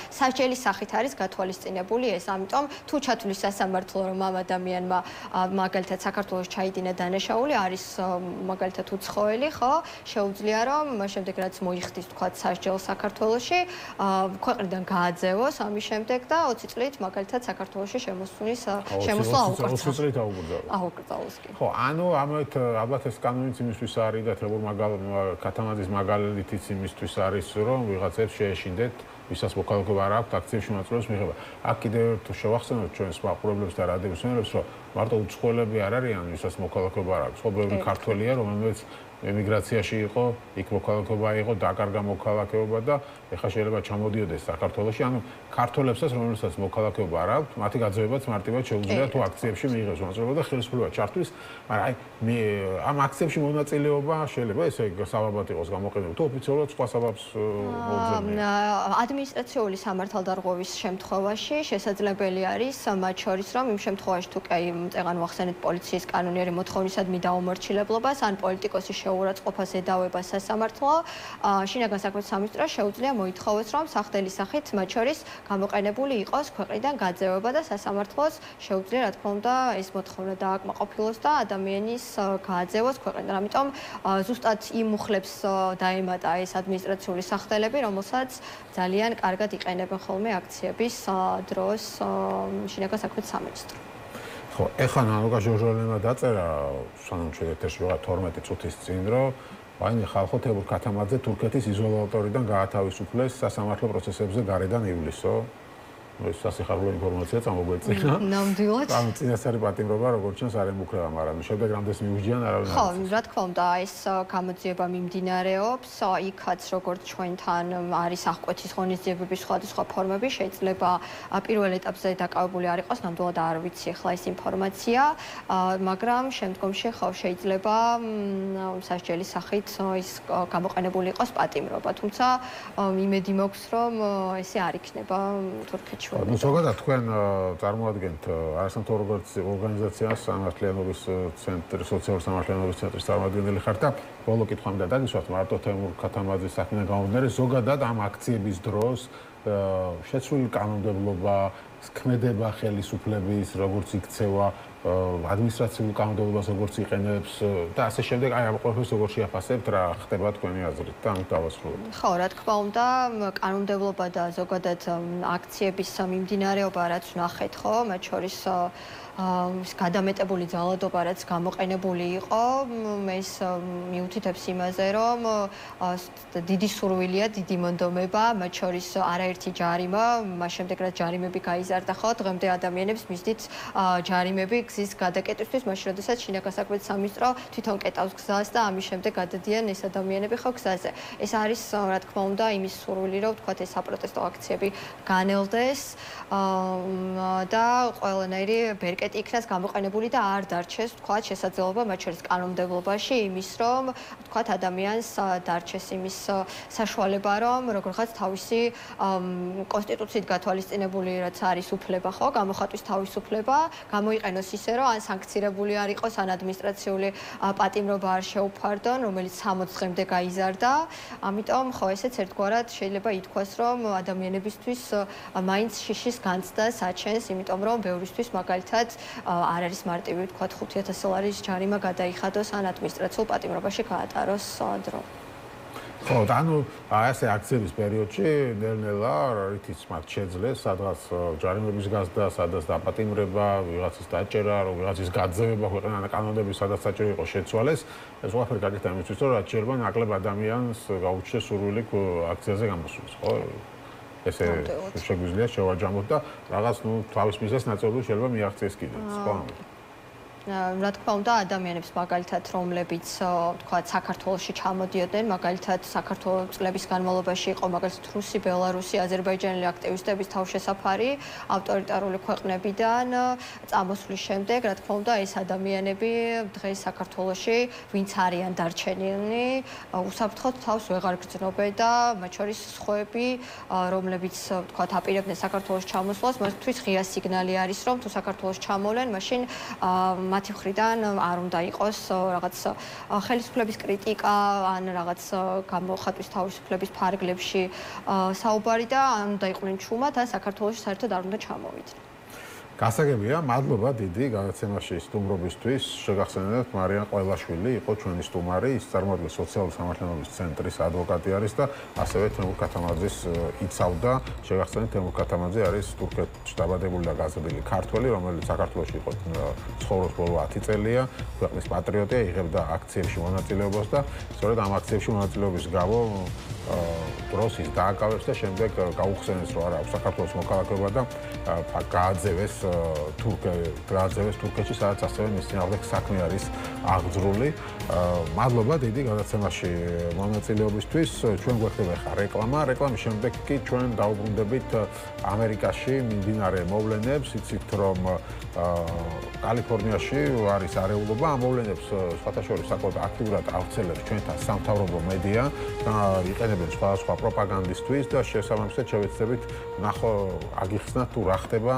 სასჯელის სახით არის გათვალისწინებული ეს, ამიტომ თუ ჩათვლის სასამართლო რომ ამ ადამიანმა მაგალითად საქართველოს ჩაიდინა დანაშაული არის მაგალითად უცხოელი, ხო, შეუძლია რომ შემდეგ რაც მოიხდის თქვათ სასჯელს საქართველოში, ქვეყნიდან გააძევოს ამის შემდეგ და 20 წლით მაგალითად საქართველოში შემოსვლა აუკრძალოს კი. ხო, ანუ ამათ ალბათ ეს კანონიც იმისთვის არის და როგორ ქათამაძის მაგალითიც იმისთვის არის რომ ვიღაცებს შეეშინდეთ ვისაც მოქალაქეობა არ აქვს აქციებში მონაწილეობის მიღება. აქ კიდევ შევახსენოთ ჩვენს მაყურებლებს და რადიოსმენელებს, რომ მარტო უცხოელები არ არიან, ვისაც მოქალაქეობა არ აქვს. ხო, ბევრი ქართველია, რომელიც ემიგრაციაში იყო, იქ მოქალაქეობა იყო, დაკარგა მოქალაქეობა და ეხლა შეიძლება ჩამოდიოდეს საქართველოში. ანუ ქართველებსაც, რომელსაც მოქალაქეობა არ აქვს, მათი გაძევებაც მარტივად შეუძლია თუ აქციებში მიიღებს მონაწილეობა და ხელისუფლება ჩართვის. მაგრამ აი ამ აქციებში მონაწილეობა შეიძლება ესე საბაბად იყოს გამოყენებული თუ ოფიციალურად სხვა საბაბს მოუძებნია. ადმინისტრაციული სამართალდარღვევის შემთხვევაში შესაძლებელი არის მათ შორის რომ იმ შემთხვევაში თუ კი წეგან ვახსენეთ პოლიციის კანონიერი მოთხოვნისადმი დაუმორჩილებლობას ან პოლიტიკოსის შეურაცხყოფას ედავება სასამართლო, შინაგან საქმეთა სამინისტროს შეუძლია მოითხოვოს რომ სახდელის სახით მათ შორის გამოყენებული იყოს ქვეყნიდან გაძევება და სასამართლოს შეუძლია რა თქმა უნდა ეს მოთხოვნა დააკმაყოფილოს და ადამიანის გააძევოს ქვეყნიდან. ამიტომ ზუსტად იმ მუხლებს დაემატა ეს ადმინისტრაციული სახდელები, რომელსაც ძალიან კარგად იყენებენ ხოლმე აქციების დროს შინაგან საქმეთა სამინისტრო. ხო, ეხლა ნანუკა ჟორჟოლენმა დაწერა სანამ შევეთერში ვიღა 12 წუთის წინ, რომ ვაიმე ხალხო თემურ ქათამაძე თურქეთის იზოლატორიდან გაათავისუფლეს სასამართლო პროცესებზე გარედან ივლისო. ეს სასიხარულო ინფორმაცია წამოგვეწინა. ნამდვილად. ამ წინასწარი პატიმრობა როგორც ჩანს არ ემუქრება, მაგრამ შემდეგ რამდენს მიუჯიან არავინ არ ხო, რა თქმა უნდა, ეს გამოძიება მიმდინარეობს, იქაც როგორც ჩვენთან არის აღკვეთის ღონისძიებების სხვადასხვა ფორმები, შეიძლება პირველ ეტაპზე დაკავებული არ იყოს, ნამდვილად არ ვიცი ახლა ეს ინფორმაცია, მაგრამ შემდგომში ხო შეიძლება სასჯელის სახით ის გამოყენებული იყოს პატიმრობა, თუმცა იმედი მაქვს, რომ ესე არ იქნება თურქეთში. ნუ ზოგადად თქვენ წარმოადგენთ არასამთავრობო ორგანიზაციას სამართლიანობის ცენტრი, სოციალური სამართლიანობის ცენტრის წარმომადგენელი ხართ და ბოლო კითხვა მინდა დაგისვათ მარტო თემურ ქათამაძის საქმიდან გამომდინარე, ზოგადად ამ აქციების დროს შეცვლილი კანონმდებლობა, ქმედება ხელისუფლების, როგორც იქცევა, ადმინისტრაციულ კანონმდებლობას როგორც იყენებს და ასე შემდეგ, აი ამ ყველაფერს როგორ შეაფასებთ, რა ხდება თქვენი აზრით და ამით დავასრულებთ. ხო, რა თქმა უნდა, კანონმდებლობა და ზოგადად აქციების მიმდინარეობა რაც ვნახეთ, ხო, მათ შორის გადამეტებული ძალადობა რაც გამოყენებული იყო, ეს მიუთითებს იმაზე, რომ დიდი სურვილია, დიდი მონდომება, მათ შორის არაერთი ჯარიმა, მას შემდეგ რაც ჯარიმები გაიზარდა ხო, დღემდე ადამიანებს მისდით ჯარიმები გზის გადაკეტვისთვის, მაშინ როდესაც შინაგან საქმეთა სამინისტრო თვითონ კეტავს გზას და ამის შემდეგ გადადიან ეს ადამიანები ხო გზაზე. ეს არის რა თქმა უნდა იმის სურვილი, რომ ვთქვათ ეს საპროტესტო აქციები განელდეს და ყველანაირი ბერკეტი იქნას გამოყენებული და არ დარჩეს ვთქვათ შესაძლებლობა მათ შორის კანონმდებლობაში იმის რომ ვთქვათ ადამიანს დარჩეს იმის საშუალება რომ როგორღაც თავისი კონსტიტუციით გათვალისწინებული რაც არის უფლება ხო გამოხატვის თავისუფლება გამოიყენოს ისე რომ ან სანქცირებული არ იყოს ან ადმინისტრაციული პატიმრობა არ შეუფარდონ რომელიც 60 დღემდე გაიზარდა ამიტომ ხო ესეც ერთგვარად შეიძლება ითქვას რომ ადამიანებისთვის მაინც შიშის განცდა საჩენს იმიტომ რომ ბევრისთვის მაგალითად არ არის მარტივი ვთქვათ 5000 ლარის ჯარიმა გადაიხადოს ან ადმინისტრაციულ პატიმრობაში გაატაროს დრო. ხო, ანუ ასე აქციების პერიოდში ნელ-ნელა რითიც მათ შეძლეს სადღაც ჯარიმების გაზრდა, სადაც დაპატიმრება, ვიღაცის დაჭერა, ვიღაცის გაძევება ქვეყანა კანონების სადაც საჭირო იყო შეცვალეს. ეს ყველაფერი გაკეთა იმისთვის, რომ რაც შეიძლება ნაკლებ ადამიანს გაუჩნდეს სურვილი აქციაზე გამოსვლის, ხო? ესე შეგვიძლია შევაჯამოთ და რაღაც თავის მიზეზს ნაწილობრივ შეიძლება მიაღწიეს კიდეც, ხო? რა თქმა უნდა ადამიანებს მაგალითად რომლებიც ვთქვათ საქართველოში ჩამოდიოდნენ მაგალითად საქართველოს წლების განმავლობაში იყო მაგალითად რუსი, ბელარუსი, აზერბაიჯანელი აქტივისტების თავშესაფარი ავტორიტარული ქვეყნებიდან წამოსვლის შემდეგ რა თქმა უნდა ეს ადამიანები დღეს საქართველოში ვინც არიან დარჩენილნი უსაფრთხოდ თავს ვეღარ გრძნობენ და მათ შორის სხვები რომლებიც ვთქვათ აპირებდნენ საქართველოს ჩამოსვლას მათთვის ღია სიგნალი არის რომ თუ საქართველოს ჩამოვლენ მაშინ მათი მხრიდან არ უნდა იყოს რაღაც ხელისუფლების კრიტიკა ან რაღაც გამოხატვის თავისუფლების ფარგლებში საუბარი და ან უნდა იყვნენ ჩუმად ან საქართველოში საერთოდ არ უნდა ჩამოვიდნენ. გასაგებია, მადლობა დიდი გადაცემაში სტუმრობისთვის. შეგახსენებთ, მარიან ყველაშვილი იყო ჩვენი სტუმარი, ის წარმოადგენს სოციალური სამართლიანობის ცენტრის ადვოკატი არის და ასევე თემურ ქათამაძის იცავდა. შეგახსენებთ, თემურ ქათამაძე არის თურქეთში დაბადებული და გაზრდილი ქართველი, რომელიც საქართველოში იყო ცხოვრობს ბოლო 10 წელია, ქვეყნის პატრიოტია, იღებდა აქციებში მონაწილეობას და სწორედ ამ აქციებში მონაწილეობის გამო დროს ის დააკავეს და შემდეგ გაუხსენეს, რომ არა აქვს საქართველოს მოქალაქეობა და გააძევეს თურქეთში, სადაც ასევე მის წინააღმდეგ საქმე არის აღძრული. მადლობა დიდი გადაცემაში მონაწილეობისთვის. ჩვენ გვექნება ხა რეკლამის შემდეგ კი ჩვენ დაუბრუნდებით ამერიკაში მიმდინარე მოვლენებს. იცით რომ კალიფორნიაში არის არეულობა, ამ მოვლენებს სხვათა შორის საკმაოდ აქტიურად ავრცელებს ჩვენთან სამთავრობო მედია და იყენებენ სხვადასხვა პროპაგანდისტვის და შესაბამისად შევეცდებით აგიხსნათ თუ რა ხდება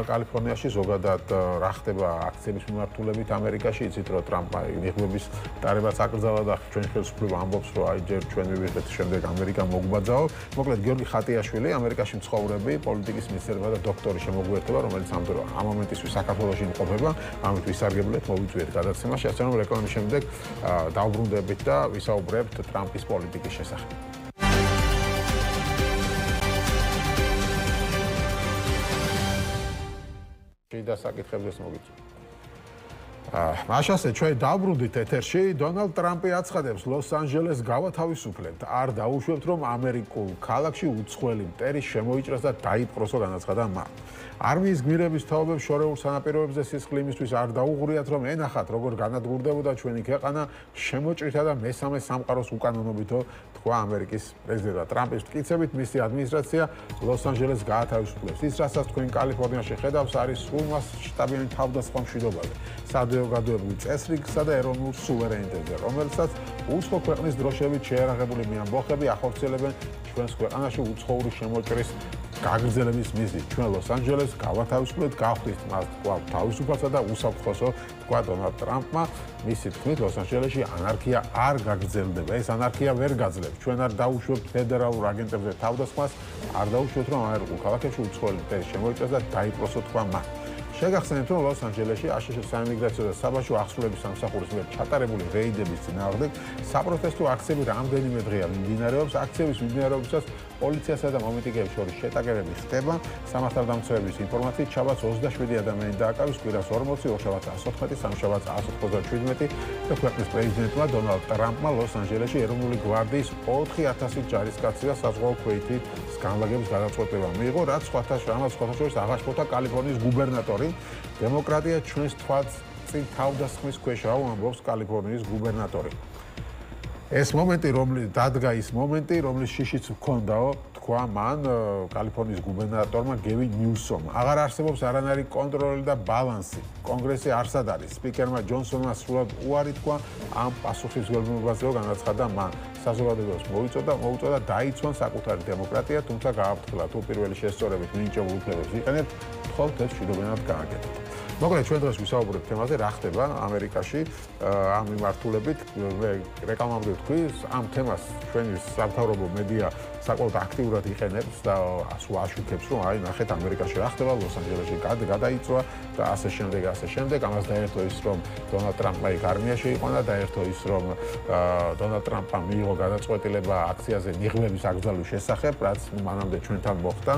კალიფორნიაში ზოგადად რა ხდება აქციების მიმართულებით ამერიკაში. იცით რომ ტრამპმა ნიღბების დარებაც აკრძალა და ჩვენი ხელისუფლება ამბობს რომ აი ჯერ ჩვენ მივიღეთ შემდეგ ამერიკა მოგვბაძაო. მოკლედ გიორგი ხატიაშვილი ამერიკაში მცხოვრები პოლიტიკის მეცნიერება და დოქტორი შემოგვიერთება რომელიც ამ მომენტისთვის საქართველოში იმყოფება. ამით ვისარგებლეთ მოვიწვიეთ გადაცემაში ასე რომ რეკლამის შემდეგ დავბრუნდებით და ვისაუბრებთ ტრამპის პოლიტიკის შესახებ. და საკითხებს მოგიწვევთ. მაშასე ჩვენ დავბრუნდით ეთერში. დონალდ ტრამპი აცხადებს, ლოს-ანჯელესს გავათავისუფლებთ. არ დაუშვებთ, რომ ამერიკულ ქალაქში უცხოელი მტერი შემოიჭრას და დაიპყროსო, განაცხადა მან. არმიის გმირების თაობებს შორეულ სანაპიროებზე სისხლი იმისთვის არ დაუღრიათ, რომ ენახათ, როგორ განადგურდებოდა ჩვენი ქვეყანა შემოჭრითა და მესამე სამყაროს უკანონობითო, თქვა ამერიკის პრეზიდენტმა. ტრამპის მტკიცებით, მისი ადმინისტრაცია ლოს-ანჯელესს გაათავისუფლებს. ის, რასაც თქვენ კალიფორნიაში ხედავს, არის სრულმასშტაბიანი თავდასხმა მშვიდობაზე, სადეოგადოებულ წესრიგსა და ეროვნულ სუვერენიტეტზე, რომელსაც უცხო ქვეყნის დროშებით შეერაღებული მეამბოხები ახორციელებენ ჩვენს ქვეყანაში უცხოური შემოჭრის გაგრძელების მიზნით. ჩვენ ლოს-ანჯელესს გავათავისუფლებთ, გავხდით მას კვლავ თავისუფალსა და უსაფრთხოსო, თქვა დონალდ ტრამპმა. მისი თქმით, ლოს-ანჯელესში ანარქია არ გაგრძელდება. ეს ანარქია ვერ გაძლევს. ჩვენ არ დაუშვებთ ფედერალურ აგენტებზე თავდასხმას, არ დაუშვებთ, რომ ამერიკულ ქალაქებში უცხოელი მტერი შემოიჭრას და დაიპყროსო, თქვა მან. შეგახსენებთ, რომ ლოს-ანჯელესში აშშ საიმიგრაციო და საბაჟო ახსნილების სამსახურის მიერ ჩატარებული რეიდების წინააღმდეგ საპროტესტო აქციები რამდენიმე დღეა მიმდინარეობს. აქციების მიმდინარეობისას პოლიციასა და მომიტინგეებს შორის შეტაკებები ხდება. სამართალდამცავების ინფორმაციით, შაბათს 27 ადამიანი დააკავეს, კვირას 40, ორშაბათს 114, სამშაბათს 197 და ქვეყნის პრეზიდენტმა დონალდ ტრამპმა ლოს-ანჯელესში ეროვნული გვარდიის 4000 ჯარისკაცი და საზღვაო ქვეითის განლაგების გადაწყვეტილება მიიღო, რაც სხვათა შორის აღაშფოთა კალიფორნიის გუბერნატორი. დემოკრატია ჩვენს თვალწინ თავდასხმის ქვეშაა, ამბობს კალიფორნიის გუბერნატორი. ეს მომენტი, დადგა ის მომენტი, რომლის შიშიც ჰქონდაო, თქვა მან კალიფორნიის გუბერნატორმა გევინ ნიუსომმა. აღარ არსებობს არანაირი კონტროლი და ბალანსი. კონგრესი არსად არის. სპიკერმა ჯონსონმა სრულად უარი თქვა ამ პასუხისმგებლობაზე, განაცხადა მან. საზოგადოებას მოუწოდა დაიცვან საკუთარი დემოკრატია, თუმცა გააფრთხილა თუ პირველი შესწორებით მინიჭებულ უფლებებს იყენებთ, მხოლოდ ეს მშვიდობიანად გააკეთებთ. მოკლედ ჩვენ დღეს ვისაუბრებთ თემაზე, რა ხდება ამერიკაში ამ მიმართულებით. რეკლამამდე ვთქვი, ამ თემას ჩვენი სამთავრობო მედია საკმაოდ აქტიურად იყენებს და აშუქებს, რომ აი ნახეთ ამერიკაში რა ხდება, ლოს-ანჯელესში გადაიწვა და ასე შემდეგ. ამას დაერთო ის, რომ დონალდ ტრამპმა იქ არმიაში იყვანა, დაერთო ის, რომ დონალდ ტრამპმა მიიღო გადაწყვეტილება აქციაზე ნიღბების აკრძალვის შესახებ, რაც მანამდე ჩვენთან მოხდა.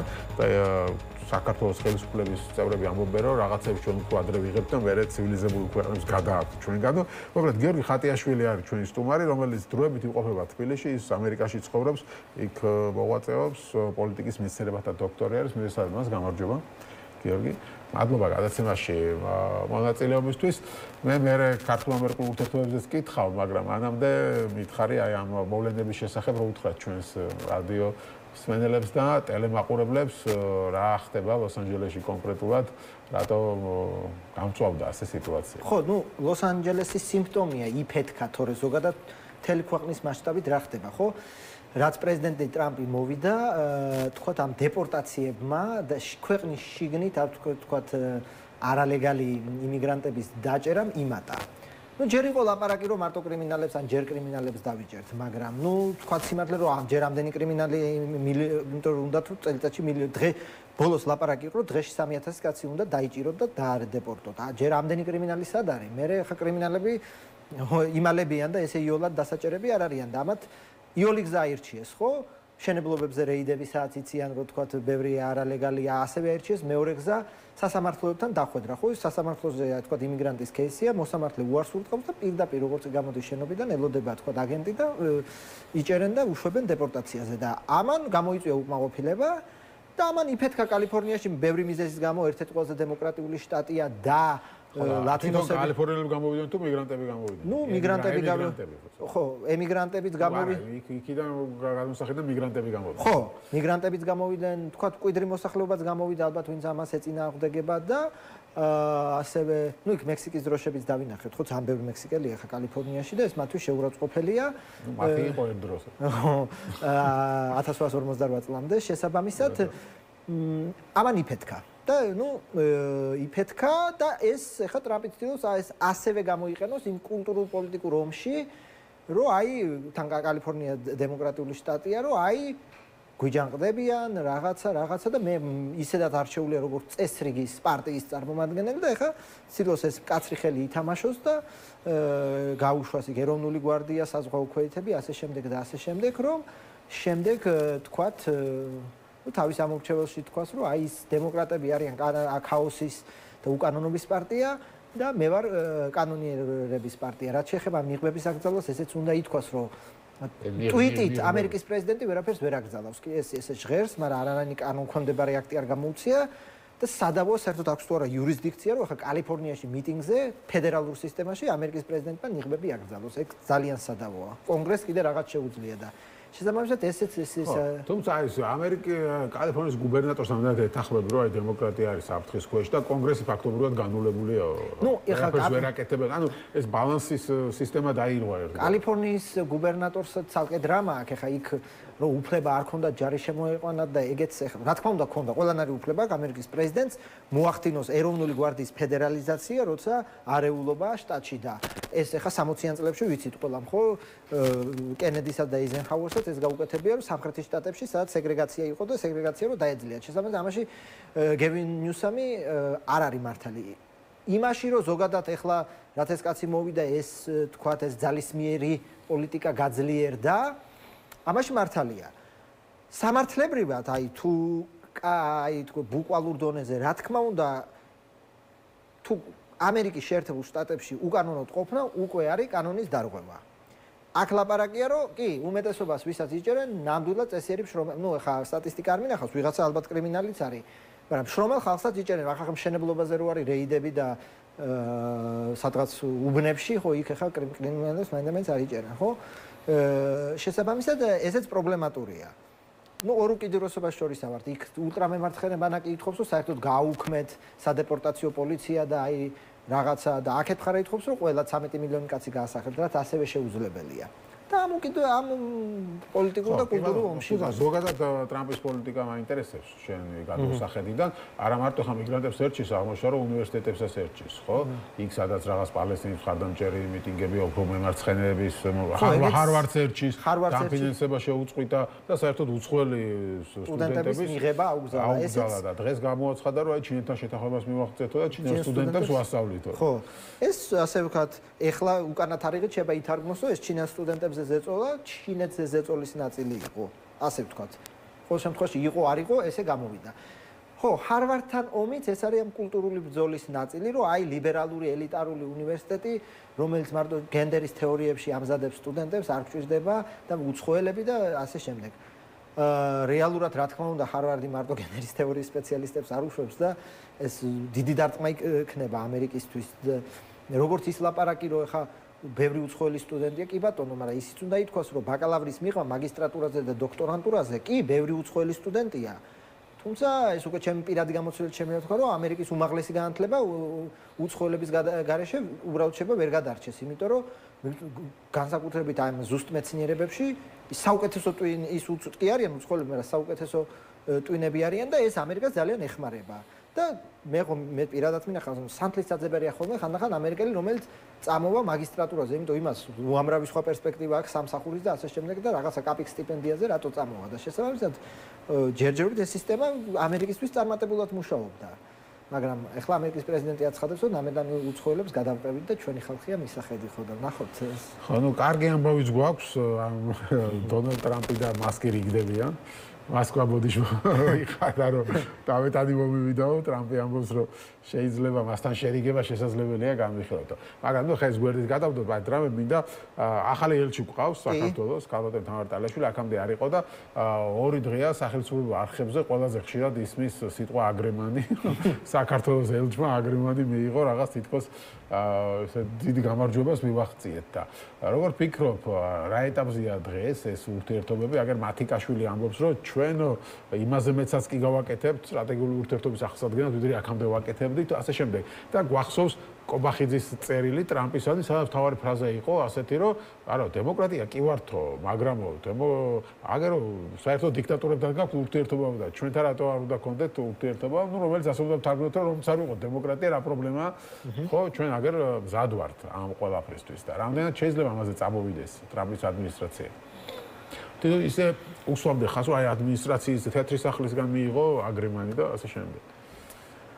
საქართველოს ხელისუფლების წევრები ამბობენ, რომ რაღაცებს ჩვენ უფრო ადრე ვიღებთ და მერე ცივილიზებული ქვეყნებს გადააქვთ ჩვენგანო. მოკლედ გიორგი ხატიაშვილი არის ჩვენი სტუმარი, რომელიც დროებით იმყოფება თბილისში, ის ამერიკაში ცხოვრობს, იქ მოღვაწეობს, პოლიტიკის მეცნიერებათა დოქტორი არის. მივესალმებ მას, გამარჯობა. გიორგი, მადლობა გადაცემაში მონაწილეობისთვის. მე ქართულ ამერიკულ ურთიერთობებზეც კითხავ, მაგრამ მანამდე მითხარი აი ამ მოვლენების შესახებ, რომ უთხრათ ჩვენს რადიო მსმენელებს და ტელემაყურებლებს, რა ხდება ლოს-ანჯელესში კონკრეტულად, რატომ გამწვავდა ასე სიტუაცია. ხო, ლოს-ანჯელესის სიმპტომია იფეთქა, თორე ზოგადად მთელი ქვეყნის მასშტაბით რა ხდება, ხო? რაც პრეზიდენტი ტრამპი მოვიდა, თქვათ ამ დეპორტაციებმა და ქვეყნის შიგნით, თქვათ არალეგალი იმიგრანტების დაჭერამ იმატა. ჯერ იყო ლაპარაკი, რომ მარტო კრიმინალებს ან ჯერ კრიმინალებს დავიჭერთ, მაგრამ თქვათ სიმართლე, რომ ჯერ ამდენი კრიმინალი, იმიტომ რომ უნდა თუ წელიწადში დღე ბოლოს ლაპარაკი იყო, რომ დღეში 3000 კაცი უნდა დაიჭიროთ და დაადეპორტოთ. ჯერ ამდენი კრიმინალი სად არის? მე ხა კრიმინალები იმალებიან და ესე იოლად დასაჭერები არ არიან და ამათ იოლი გზა აირჩიეს, ხო? შენებლობებზე რეიდები სადაც იციან, რომ თქვათ ბევრი არალეგალია, ასევე აირჩიეს მეორე გზა სასამართლოებთან დახვედრა, ხო? ის სასამართლოზე თქვათ იმიგრანტის კეისია, მოსამართლე უარს ურტყავს და პირდაპირ როგორც გამოდის შენობიდან ელოდება თქვათ აგენტი და იჭერენ და უშვებენ დეპორტაციაზე და ამან გამოიწვია უკმაყოფილება და ამან იფეთქა კალიფორნიაში ბევრი მიზეზის გამო ერთ-ერთი ყველაზე დემოკრატიული შტატია და ლათინოსები კალიფორნიელები გამოვიდნენ თუ მიგრანტები გამოვიდნენ? მიგრანტები ხო, ემიგრანტებიც გამოვიდნენ. იქიდან გადმოსახედა მიგრანტები გამოვიდნენ. ხო, მიგრანტებიც გამოვიდნენ, თქვათ კვიდრი მოსახლეობაც გამოვიდა, ალბათ ვინც ამას ეწინააღმდეგება და ასევე, იქ მექსიკის დროშებიც დავინახეთ, ხო, ძალიან ბევრი მექსიკელია ხა კალიფორნიაში და ეს მათთვის შეურაცხყოფელია. მათი იყო ერთ დროს. 1858 წლამდე შესაბამისად ამან იფეთქა. და იფეთქა და ეს ახლა ტრამპი ცდილობს ეს ასევე გამოიყენოს იმ კულტურულ პოლიტიკურ ომში, რომ აი თან კალიფორნია დემოკრატიული შტატია, რომ აი გვიჯანყდებიან რაღაცა და მე ისედაც არჩეულია როგორც წესრიგის პარტიის წარმომადგენელი და ახლა ცდილობს ეს კაცრი ხელი ითამაშოს და გაუშვას იქ ეროვნული გვარდია, საზღვაო ქვეითები, ასე შემდეგ, რომ შემდეგ თქვათ თავის ამორჩეველში თქვას, რომ აი ეს დემოკრატები არიან ქაოსის და უკანონობის პარტია და მე ვარ კანონიერების პარტია. რაც შეეხება მიღბების აკრძალვას, ესეც უნდა ითქვას, რომ ტვიტით ამერიკის პრეზიდენტი ვერაფერს ვერ აკრძალავს. კი ეს ჟღერს, მაგრამ არანაირი კანონქვემდებარე აქტი არ გამოუწია და სადავოა საერთოდ აქვს თუ არა იურისდიქცია, რომ ახლა კალიფორნიაში მიტინგზე ფედერალურ სისტემაში ამერიკის პრეზიდენტმა მიღბები აკრძალოს. ეგ ძალიან სადავოა. კონგრესს კიდე რაღაც შეუძლია და შესაბამისად ესეც თუმცა ეს კალიფორნიის გუბერნატორს ამდენად ეთანხმები, რომ აი დემოკრატია არის საფრთხის ქვეშ და კონგრესი ფაქტობრივად განულებულია. ეხლა ვერ აკეთებენ. ეს ბალანსის სისტემა დაირღვა ერთად. კალიფორნიის გუბერნატორს ცალკე დრამა აქვს, ეხლა იქ რომ უფლება არ ქონდა ჯარი შემოეყვანა და ეგეც ეხლა რა თქმა უნდა ქონდა ყველანაირი უფლება ამერიკის პრეზიდენტს მოახდინოს ეროვნული გვარდიის ფედერალიზაცია, როცა არეულობა შტატში და ეს ეხლა 60-იან წლებში ვიცით ყველამ ხო კენედისა და ეიზენჰაუერსაც უბრალოდ ეს გაუკეთებია, რომ სამხრეთის შტატებში სადაც სეგრეგაცია იყო და სეგრეგაცია რო დაეძლიათ. შესაბამისად, ამაში გევინ ნიუსამი არ არის მართალი. იმაში რომ ზოგადად ეხლა რაც ეს კაცი მოვიდა ეს თქვათ ეს ძალისმიერი პოლიტიკა გაძლიერდა, ამაში მართალია. სამართლებრივად თუ ბუკვალურ დონეზე რა თქმა უნდა თუ ამერიკის შეერთებულ შტატებში უკანონოდ ყოფნა უკვე არის კანონის დარღვევა. აქ ლაპარაკია რომ კი უმეტესობას ვისაც იჭერენ ნამდვილად წესიერი შრომელი, ეხა სტატისტიკა არ მინახავს, ვიღაცა ალბათ კრიმინალიც არის, მაგრამ შრომელ ხალხსაც იჭერენ, ახლა მშენებლობაზე რო არის რეიდები და სადღაც უბნებში, ხო იქ ეხა კრიმინალებს მაინც არ იჭერენ, ხო? შესაბამისად ესეც პრობლემატურია. ორ უკიდურესობას შორის ავართ. იქ ულტრამემარცხენე ბანაკი ითხოვს, რომ საერთოდ გააუქმეთ სადეპორტაციო პოლიცია და აი რაღაცა და აქეთ მხარე ითხოვს, რომ ყველა 13 მილიონი კაცი გაასახელოთ, რაც ასევე შეუძლებელია. და ამ პოლიტიკურ და კულტურულ ომში. ზოგადად ტრამპის პოლიტიკა მაინტერესებს შენი გადმოსახედიდან, არა მარტო ხა მიგრანტებს ერჩის, აღმოჩნდა რომ უნივერსიტეტებსაც ერჩის, ხო? იქ სადაც რაღაც პალესტინის მხარდამჭერი მიტინგები, უფრო მემარცხენეების, ჰარვარდს ერჩის, დაფინანსება შეუწყვიტა და საერთოდ უცხოელი სტუდენტების მიღება აუგზავნა. ესეც და დღეს გამოაცხადა, რომ აი ჩინეთთან შეთანხმებას მივახცეთო და ჩინელ სტუდენტებს ვასწავლითო. ხო. ეს ასე ვქოთ, ეხლა უკანა თარიღით შეიძლება ითარგმნოს, რომ ეს ჩინელ სტუდენტებს ზეწოლა ჩინეთზე ზეწოლის ნაწილი იყო, ასე ვთქვათ. ყოველ შემთხვევაში იყო, არ იყო, ესე გამოვიდა. ხო, ჰარვარდთან ომიც ეს არის ამ კულტურული ბრძოლის ნაწილი, რომ აი ლიბერალური ელიტარული უნივერსიტეტი, რომელიც მარტო გენდერის თეორიებში ამზადებს სტუდენტებს, არ გჭირდება და უცხოელები და ასე შემდეგ. რეალურად რა თქმა უნდა ჰარვარდი მარტო გენდერის თეორიის სპეციალისტებს არ უშვებს და ეს დიდი დარტყმა იქნება ამერიკისთვის. როგორც ის ლაპარაკი, რომ ეხა ბევრი უცხოელი სტუდენტია, კი ბატონო, მაგრამ ისიც უნდა ითქვას, რომ ბაკალავრის მიღმა მაგისტრატურაზე და დოქტორანტურაზე კი ბევრი უცხოელი სტუდენტია. თუმცა ეს უკვე ჩემი პირადი გამოცდილებით შემიძლია ვთქვა, რომ ამერიკის უმაღლესი განათლება უცხოელების გარეშე უბრალოდ შეიძლება ვერ გადარჩეს, იმიტომ რომ განსაკუთრებით აი ზუსტ მეცნიერებებში საუკეთესო ის უწყვეტი არიან უცხოელები, მაგრამ საუკეთესო ტვინები არიან და ეს ამერიკას ძალიან ეხმარება. და მე პირადად მინახავს სანთლის საძებერია ხოლმე ხანდახან ამერიკელი რომელიც წამოვა მაგისტრატურაზე, იმიტომ იმას უამრავი სხვა პერსპექტივა აქვს სამსახურის და ასე შემდეგ და რაღაცა კაპიკ სტიპენდიაზე რატო წამოვა და შესაბამისად ჯერჯერობით ეს სისტემა ამერიკისთვის წარმატებულად მუშაობდა. მაგრამ ეხლა ამერიკის პრეზიდენტი აცხადებს, რომ ამერიკელი უცხოელებს გადავყევით და ჩვენი ხალხია მისახედი ხო და ნახოთ ეს. ხო, ნუ კარგი ამბავიც გვაქვს, დონალდ ტრამპი და მასკი რიგდებიან. მოსკვა ბოდიშო იხადა რომ დავეტადი მომივიდაო ტრამპი ამბობს რომ შეიძლება მასთან შერიგება შესაძლებელია განვიხილოთ. მაგრამ ნუ ხა ეს გვერდით გადავდოთ, მაგრამ ტრამპი მინდა ახალი ელჩი გვყავს საქართველოს, ქალბატონ თამარ-ტალაშვილი აქამდე არ იყო და 2 დღეა სახელმწიფო არხებზე ყველაზე ხშირად ისმის სიტყვა აგრემანი. საქართველოს ელჩმა აგრემანი მიიღო რაღაც თითქოს ესე დიდი გამარჯვებას მივახციეთ და როგორ ფიქრობ რა ეტაპზეა დღეს ეს ურთიერთობები, აგერ მათიკაშვილი ამბობს რომ ჩვენ იმაზე მეცაც კი გავაკეთებთ სტრატეგიული ურთიერთობის აღსადგენად, ვიდრე აქამდე ვაკეთებდით, ასე შემდეგ. და გვახსოვს კობახიძის წერილი ტრამპისადმი, სადაც თავარი ფრაზა იყო ასეთი, რომ არა, დემოკრატია კი ვართო, მაგრამ აგერო საერთოდ დიქტატურებთან გაქვს ურთიერთობა და ჩვენთან რატო არ უნდა გქონდეთ ურთიერთობა, ნუ რომელიც ასე უნდა ვთარგმნოთ, რომ არ ვიყო დემოკრატია, რა პრობლემაა? ხო, ჩვენ აგერ მზად ვართ ამ ყველაფრისთვის და რამდენად შეიძლება ამაზე წამოვიდეს ტრამპის ადმინისტრაცია? თვითონ ისე უსვამდი ხას, რომ აი ადმინისტრაციის თეთრი სახლისგან მიიღო აგრემანი და ასე შემდეგ.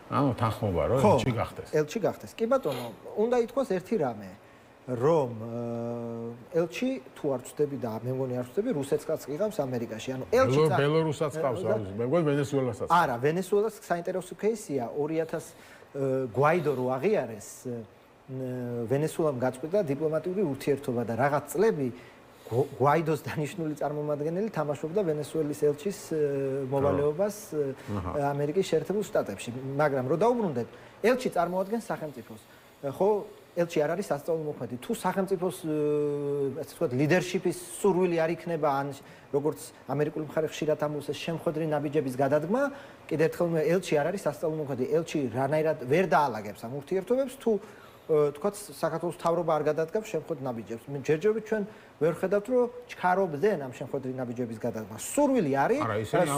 ანუ თანხმობა რომ ელჩი გახდეს. ელჩი გახდეს. კი ბატონო, უნდა ითქვას ერთი რამე, რომ ელჩი თუ არ ვწდები და მე მგონი არ ვწდები, რუსეთსაც ყავს ამერიკაში. ანუ ელჩი ბელორუსსაც ყავს, მე მგონი ვენესუელასაც. არა, ვენესუელას საინტერესო кейსია 2000 გვაიდო რო აღიარეს, ვენესუელამ გაწყვიტა დიპლომატიური ურთიერთობა და რაღაც წლები გვაიდოს დანიშნული წარმომადგენელი თამაშობდა ვენესუელის ელჩის მოვალეობას ამერიკის შეერთებულ შტატებში. მაგრამ რო დაუბრუნდეთ, ელჩი წარმოადგენს სახელმწიფოს. ხო, ელჩი არ არის სასწავლმოქმედი. თუ სახელმწიფოს ასე ვთქვათ, ლიდერშიპის სურვილი არ იქნება, ან როგორც ამერიკული მხარე ხშირად ამბობს, შემხედრი ნაბიჯების გადადგმა, კიდევ ერთხელ ელჩი არ არის სასწავლმოქმედი. ელჩი რანაირად ვერ დაალაგებს ამ ურთიერთობებს, თუ თქვათ საქართველოს თავრობა არ გადადგამს შემხედრ ნაბიჯებს. მე ჯერჯერობით ჩვენ ვერ ხედავთ რომ ჩქარობდნენ ამ შემხედრი ნაბიჯების გადადგმა. სურვილი არის,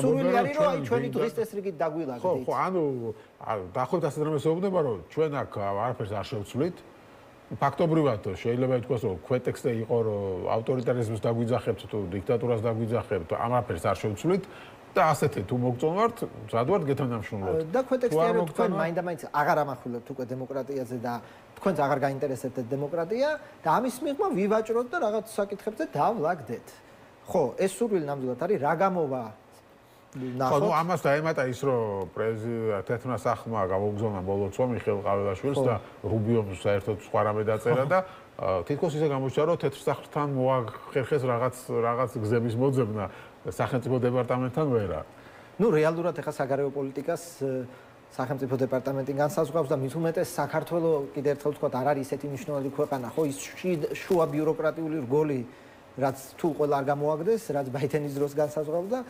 სურვილი არის რომ აი ჩვენი დღის წესრიგით დაგვილაგდით. ხო, ანუ დაახლოებით ასე რამეს ეუბნება რომ ჩვენ აქ არაფერს არ შევცვლით. ფაქტობრივად შეიძლება ითქვას, რომ ქვეტექსტე იყო, რომ ავტორიტარიზმს დაგვიძახებთ თუ დიქტატურას დაგვიძახებთ, ამაფერს არ შევცვლით და ასეთი თუ მოგწონვართ, სადვართ გეთანამშრომლობთ. და ქვეტექსტია, რომ თქვენ მაინდა-მაინც აღარ ამახვილებთ უკვე დემოკრატიაზე და თქვენც აღარ გაინტერესებთ დემოკრატია და ამის მიღმა ვივაჭროთ და რაღაც საკითხებზე დავლაგდეთ. ხო, ეს სურვილი ნამდვილად არის, რა გამოვა ხო, ნუ ამას დაემატა ის, რომ თეთრმა სახმა გამოგზავნა ბოლო წვა მიხეილ ყაველაშვილს და რუბიომ საერთოდ სხვა რამე დაწერა და თითქოს ისე გამოჩნდა, რომ თეთრ სახლთან მოახერხეს რაღაც გზების მოძებნა სახელმწიფო დეპარტამენტთან ვერა. ნუ რეალურად ეხა საგარეო პოლიტიკას სახელმწიფო დეპარტამენტი განსაზღვრავს და მით უმეტეს საქართველოს კიდევ ერთხელ ვთქვათ, არ არის ისეთი მნიშვნელოვანი ქვეყანა, ხო, ის შუა ბიუროკრატიული რგოლი, რაც თუ ყველა არ გამოაგდეს, რაც ბაიდენის დროს განსაზღვრავს და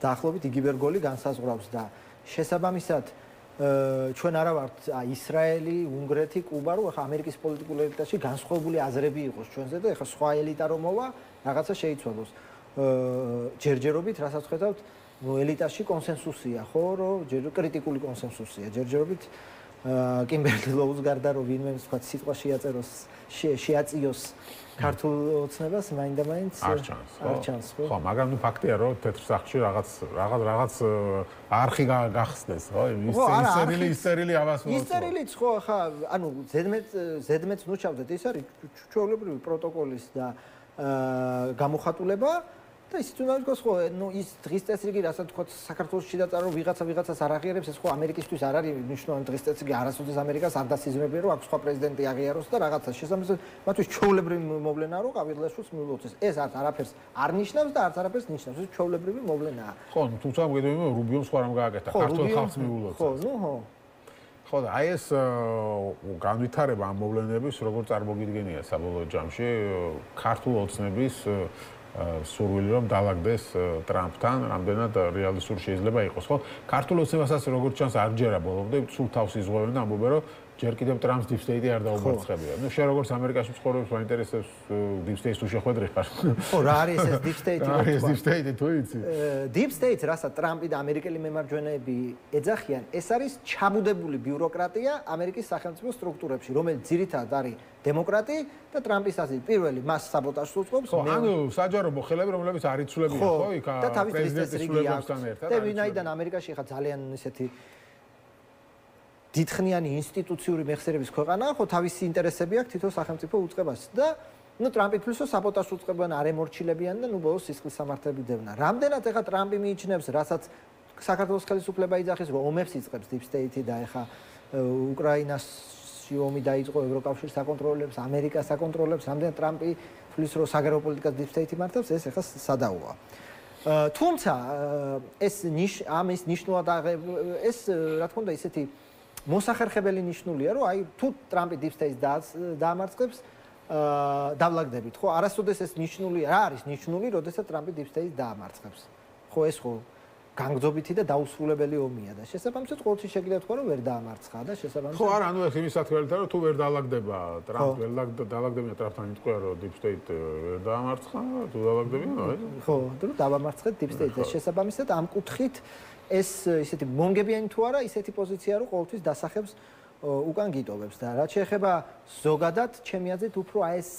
დაახლოებით იგივე რგოლი განსაზღვრავს და შესაბამისად ჩვენ არა ვართ ისრაელი, უნგრეთი, კუბა, რომ ახლა ამერიკის პოლიტიკურ ელიტაში განსხვავებული აზრები იყოს ჩვენზე და ახლა სხვა ელიტა რომ მოვა, რაღაცა შეიცვალოს. ჯერჯერობით, რასაც ხედავთ, ელიტაში კონსენსუსია, ხო, რომ კრიტიკული კონსენსუსია. ჯერჯერობით კიმბერლი ლოუს გარდა რომ ვინმე თქვა სიტყვა შეაწიოს ქართულ ოცნებას, მაინდა-მაინც არ ჩანს, ხო? ხო, მაგრამ ნუ ფაქტია, რომ თეთრ სახლში რაღაც არხი გახსნეს, ხო? ისერილი ამას მოუწვა. ისერილიც ხო, ხა, ანუ ზედმეტს ნუ ჩავდეთ, ის არის ჩვეულებრივი პროტოკოლის და გამოხატულება და ისიც უნდა იყოს ხო, ნუ ის დღის წესრიგი, რასაც თქვა საქართველოში დაწერა, რომ ვიღაცას არ აღიარებს, ეს ხო ამერიკისთვის არ არის მნიშვნელოვანი დღის წესრიგი, არასოდეს ამერიკას არ დასიზმრებია, რომ აქ სხვა პრეზიდენტი აღიაროს და რაღაცა შესაბამისად, მათთვის ჩვეულებრივი მოვლენაა, რომ ყავილაშვილს მიულოცეს. ეს არაფერს არ ნიშნავს და არც არაფერს ნიშნავს, ეს ჩვეულებრივი მოვლენაა. ხო, თუმცა მოგედები რუბიომ სხვა რამ გააკეთა, ქართულ ხალხს მიულოცეს. ხო, ნუ ხო. ხო და აი ეს განვითარება ამ მოვლენების როგორ წარმოგიდგენია საბოლოო ჯამში ქართულ ოცნების სურვილი რომ დაალაგდეს ტრამპთან, რამდენად რეალისტური შეიძლება იყოს, ხო? ქართულ ოცნებასაც როგორც ჩანს არ ჯერა ბოლომდე, სულ თავს იზღვევენ და ამბობენ, რომ ჯერ კიდევ ტრამპს deep state-ი არ დაუმარცხებია. ნუ შენ როგორც ამერიკაში ცხოვრობს, მაინტერესებს deep state-ს თუ შეხვედრი ხარ. ხო, რა არის ეს deep state-ი? რა არის deep state-ი თუ იცი? deep state, რასაც ტრამპი და ამერიკელი მემარჯვენეები ეძახიან, ეს არის ჩამუდებული ბიუროკრატია ამერიკის სახელმწიფო სტრუქტურებში, რომელიც ძირითადად არის დემოკრატი და ტრამპის აზრით პირველი მას საბოტაჟს უწყობს. ხო, ანუ საჯარო მოხელეები, რომლებიც არ იცვლებიან, ხო, იქ პრეზიდენტის სრულებასთან ერთად. და ვინაიდან ამერიკაში ხა ძალიან ისეთი დიდხნიანი ინსტიტუციური მეხსიერების ქვეყანაა, ხო, თავისი ინტერესები აქვს თითო სახელმწიფო უწყებას და ნუ ტრამპი თვითონ საბოტაჟს უწყებენ, არ ემორჩილებიან და ნუ ბოლოს სისხლის სამართლები დევნა. რამდენად ეხა ტრამპი მიიჩნევს, რასაც საქართველოს ხელისუფლება იძახის, რომ ომებს იწყებს deep state-ი და ეხა უკრაინაში ომი დაიწყო, ევროკავშირს აკონტროლებს, ამერიკას აკონტროლებს, რამდენად ტრამპი თulis რომ საგარეო პოლიტიკას deep state-ი მართავს, ეს ეხა სადაოა. თუმცა ეს ამის ნიშნულად ეს რა თქმა უნდა ისეთი მოსახერხებელი ნიშნულია, რომ აი თუ ტრამპი deep state-ს დაამარცხებს, დავლაგდებით, ხო? არასოდეს ეს ნიშნული, რა არის ნიშნული, როდესაც ტრამპი deep state-ს დაამარცხებს. ხო, ეს ხო განგრძობითი და დაუსრულებელი ომია და შესაბამისად ყოველთვის შეგიძლია თქვა, რომ ვერ დაამარცხა და შესაბამისად ხო, არა, ანუ ეს იმის სათქმელია, რომ თუ ვერ დაალაგდება ტრამპ, ვერ დაალაგდებიან ტრამპთან იტყვია, რომ deep state ვერ დაამარცხა, თუ დაალაგდებიან, ხო, რომ დავამარცხეთ deep state-ს. შესაბამისად ამ კუთხით ეს ისეთი მონგებიანი თუ არა, ისეთი პოზიცია, რომ ყოველთვის დასახებს უკან გიტოვებს და რაც შეეხება ზოგადად, ჩემი აზრით, უფრო აი ეს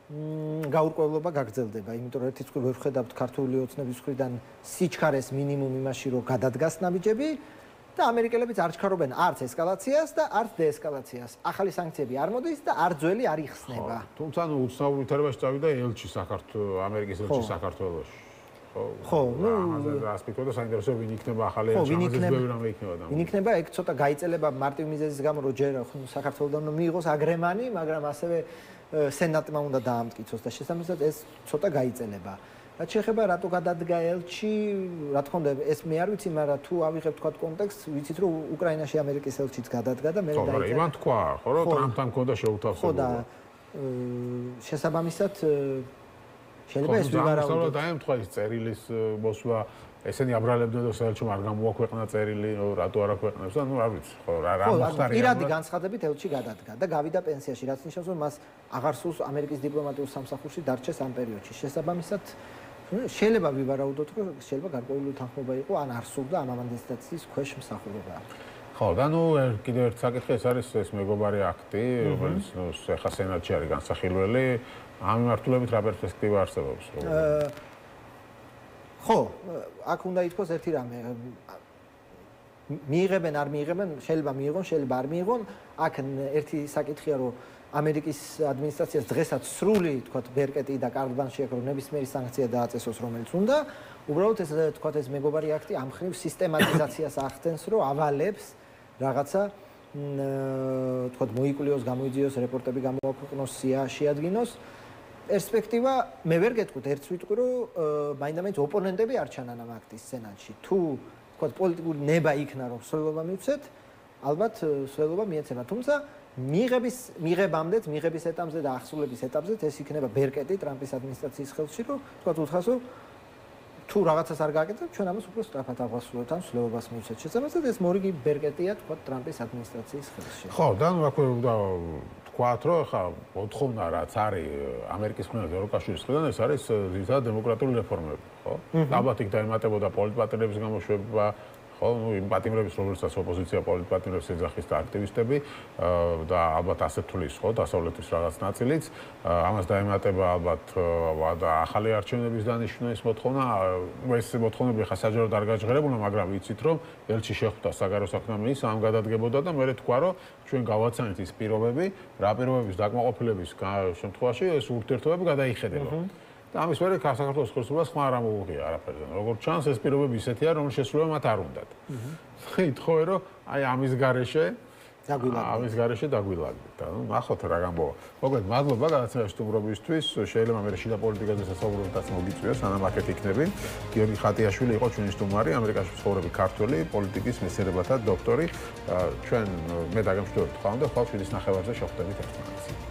გაურკვევლობა გაგრძელდება, იმიტომ რომ ერთიც ვერ ვხედავთ ქართული ოცნების მხრიდან სიჩქარეს მინიმუმ იმაში, რომ გადადგას ნაბიჯები და ამერიკელებიც არ ჩქარობენ არც ესკალაციას და არც დეესკალაციას. ახალი სანქციები არ მოდის და არ ძველი არ იხსნება. თუმცა ნუ უცნაურ ვითარებაში წავიდა ელჩი ამერიკის ელჩი საქართველოში. ხო, ნუ რას ფიქრობ და საინტერესო ვინ იქნება ახალი ელჩი, ამაზე ბევრი რამე იქნება და. ვინ იქნება, ეგ ცოტა გაიწელება მარტივ მიზეზის გამო, რომ ჯერ საქართველოსთან უნდა მიიღოს აგრემანი, მაგრამ ასევე სენატმა უნდა დაამტკიცოს და შესაბამისად ეს ცოტა გაიწელება. რაც შეეხება რატო გადადგა ელჩი, რა თქმა უნდა, ეს მე არ ვიცი, მაგრამ თუ ავიღებ თქვა კონტექსტს, ვიცით რომ უკრაინაში ამერიკის ელჩიც გადადგა და მე დაიწყო. ხო, იმან თქვა, ხო, რომ ტრამპთან მქონდა შეუთავსებობა. ხო და შესაბამისად შეიძლება ეს ვივარაუდოთ. დაემთხვა ის წერილის მოსვლა, ესენი აბრალებდნენ და საერთოდ არ გამოაქვეყნა წერილი, რატო არ აქვეყნებს და ნუ არ ვიცი, ხო, რა მოხდა რეალურად. პირადი განცხადებით ელჩი გადადგა და გავიდა პენსიაში, რაც ნიშნავს, რომ მას აღარ სურს ამერიკის დიპლომატიურ სამსახურში დარჩეს ამ პერიოდში. შესაბამისად შეიძლება ვივარაუდოთ, რომ შეიძლება გარკვეული თანხმობა იყო, ან არ სურდა ამ ამანდესტაციის ქვეშ მსახურობა. ხო, და ნუ კიდევ ერთ საკითხი ეს არის ეს მეგობარი აქტი, რომელიც ახლა სენატში არის განსახილველი, ამ მიმართულებით რა პერსპექტივა არსებობს? ხო, აქ უნდა ითქვას ერთი რამე. მიიღებენ, არ მიიღებენ, შეიძლება მიიღონ, შეიძლება არ მიიღონ. აქ ერთი საკითხია, რომ ამერიკის ადმინისტრაციას დღესაც სრული, თქვათ, ბერკეტი და კარდბანში აქვს, რომ ნებისმიერი სანქცია დააწესოს, რომელიც უნდა. უბრალოდ ეს, თქვათ, ეს მეგობარი აქტი ამ ხრივ სისტემატიზაციას ახდენს, რომ ავალებს რაღაცა, თქვათ, მოიკლიოს, გამოიძიოს, რეპორტები გამოაქვეყნოს, შეადგინოს. პერსპექტივა მე ვერ გეტყვით, ერთს ვიტყვი, რომ მაინდა-მაინც ოპონენტები არ ჩანან ამ აქტის სენატში. თუ თქვათ, პოლიტიკური ნება იქნა, რომ სრულობა მივცეთ, ალბათ სრულობა მიეცემა, თუმცა მიღების ეტაპზე და ახსულების ეტაპზე ეს იქნება ბერკეტი ტრამპის ადმინისტრაციის ხელში, რომ თქვათ უთხრას, რომ თუ რაღაცას არ გააკეთებთ, ჩვენ ამას უფრო სწრაფად ავასრულებთ ან სრულობას მივცეთ. შესაბამისად ეს მორიგი ბერკეტია, თქვათ, ტრამპის ადმინისტრაციის ხელში. ხო, და ნუ აქვე უნდა თქვათ, რომ ხა მოთხოვნა რაც არის ამერიკის მხრიდან ევროკავშირის მხრიდან, ეს არის ზოგადად დემოკრატიული რეფორმები, ხო? ალბათ იქ დაემატებოდა პოლიტპატიმრების გამოშვება, ხო, ნუ იმ პატიმრების, რომელსაც ოპოზიცია პოლიტპატიმრებს ეძახის და აქტივისტები და ალბათ ასეთ თulis, ხო, დასავლეთის რაღაც ნაწილიც, ამას დაემატება ალბათ და ახალი არჩევნების დანიშვნა ეს მოთხოვნა, ეს მოთხოვნები ხა საჯაროდ არ გაჟღერებულა, მაგრამ ვიცით, რომ ელჩი შეხვდა საგარეო საქმეთა მინისტრს, ამ გადადგებოდა და მე თქვა, რომ ჩვენ გავაცანით ის პირობები, რა პირობების დაკმაყოფილების შემთხვევაში ეს ურთიერთობები გადაიხედება. და ამის მერე საქართველოს ხელისუფლებას ხმა არ ამოუღია არაფერზე. როგორც ჩანს, ეს პირობები ისეთია, რომ შესრულება მათ არ უნდათ. ითხოვე, რომ აი ამის გარეშე დაგვილაგდეთ. ანუ ნახოთ რა გამბოვა. მოკლედ, მადლობა გადაცემაში სტუმრობისთვის. შეიძლება მე შიდა პოლიტიკაზე სასაუბრობითაც მოგიწვიოს, სანამ აქეთ იქნები. გიორგი ხატიაშვილი იყო ჩვენი სტუმარი, ამერიკაში მცხოვრები ქართველი პოლიტიკის მეცნიერებათა დოქტორი. ჩვენ მე დაგემშვიდობთ ხვალ და ხვალ 7:30-ზე შევხვდებით ერთმანეთს.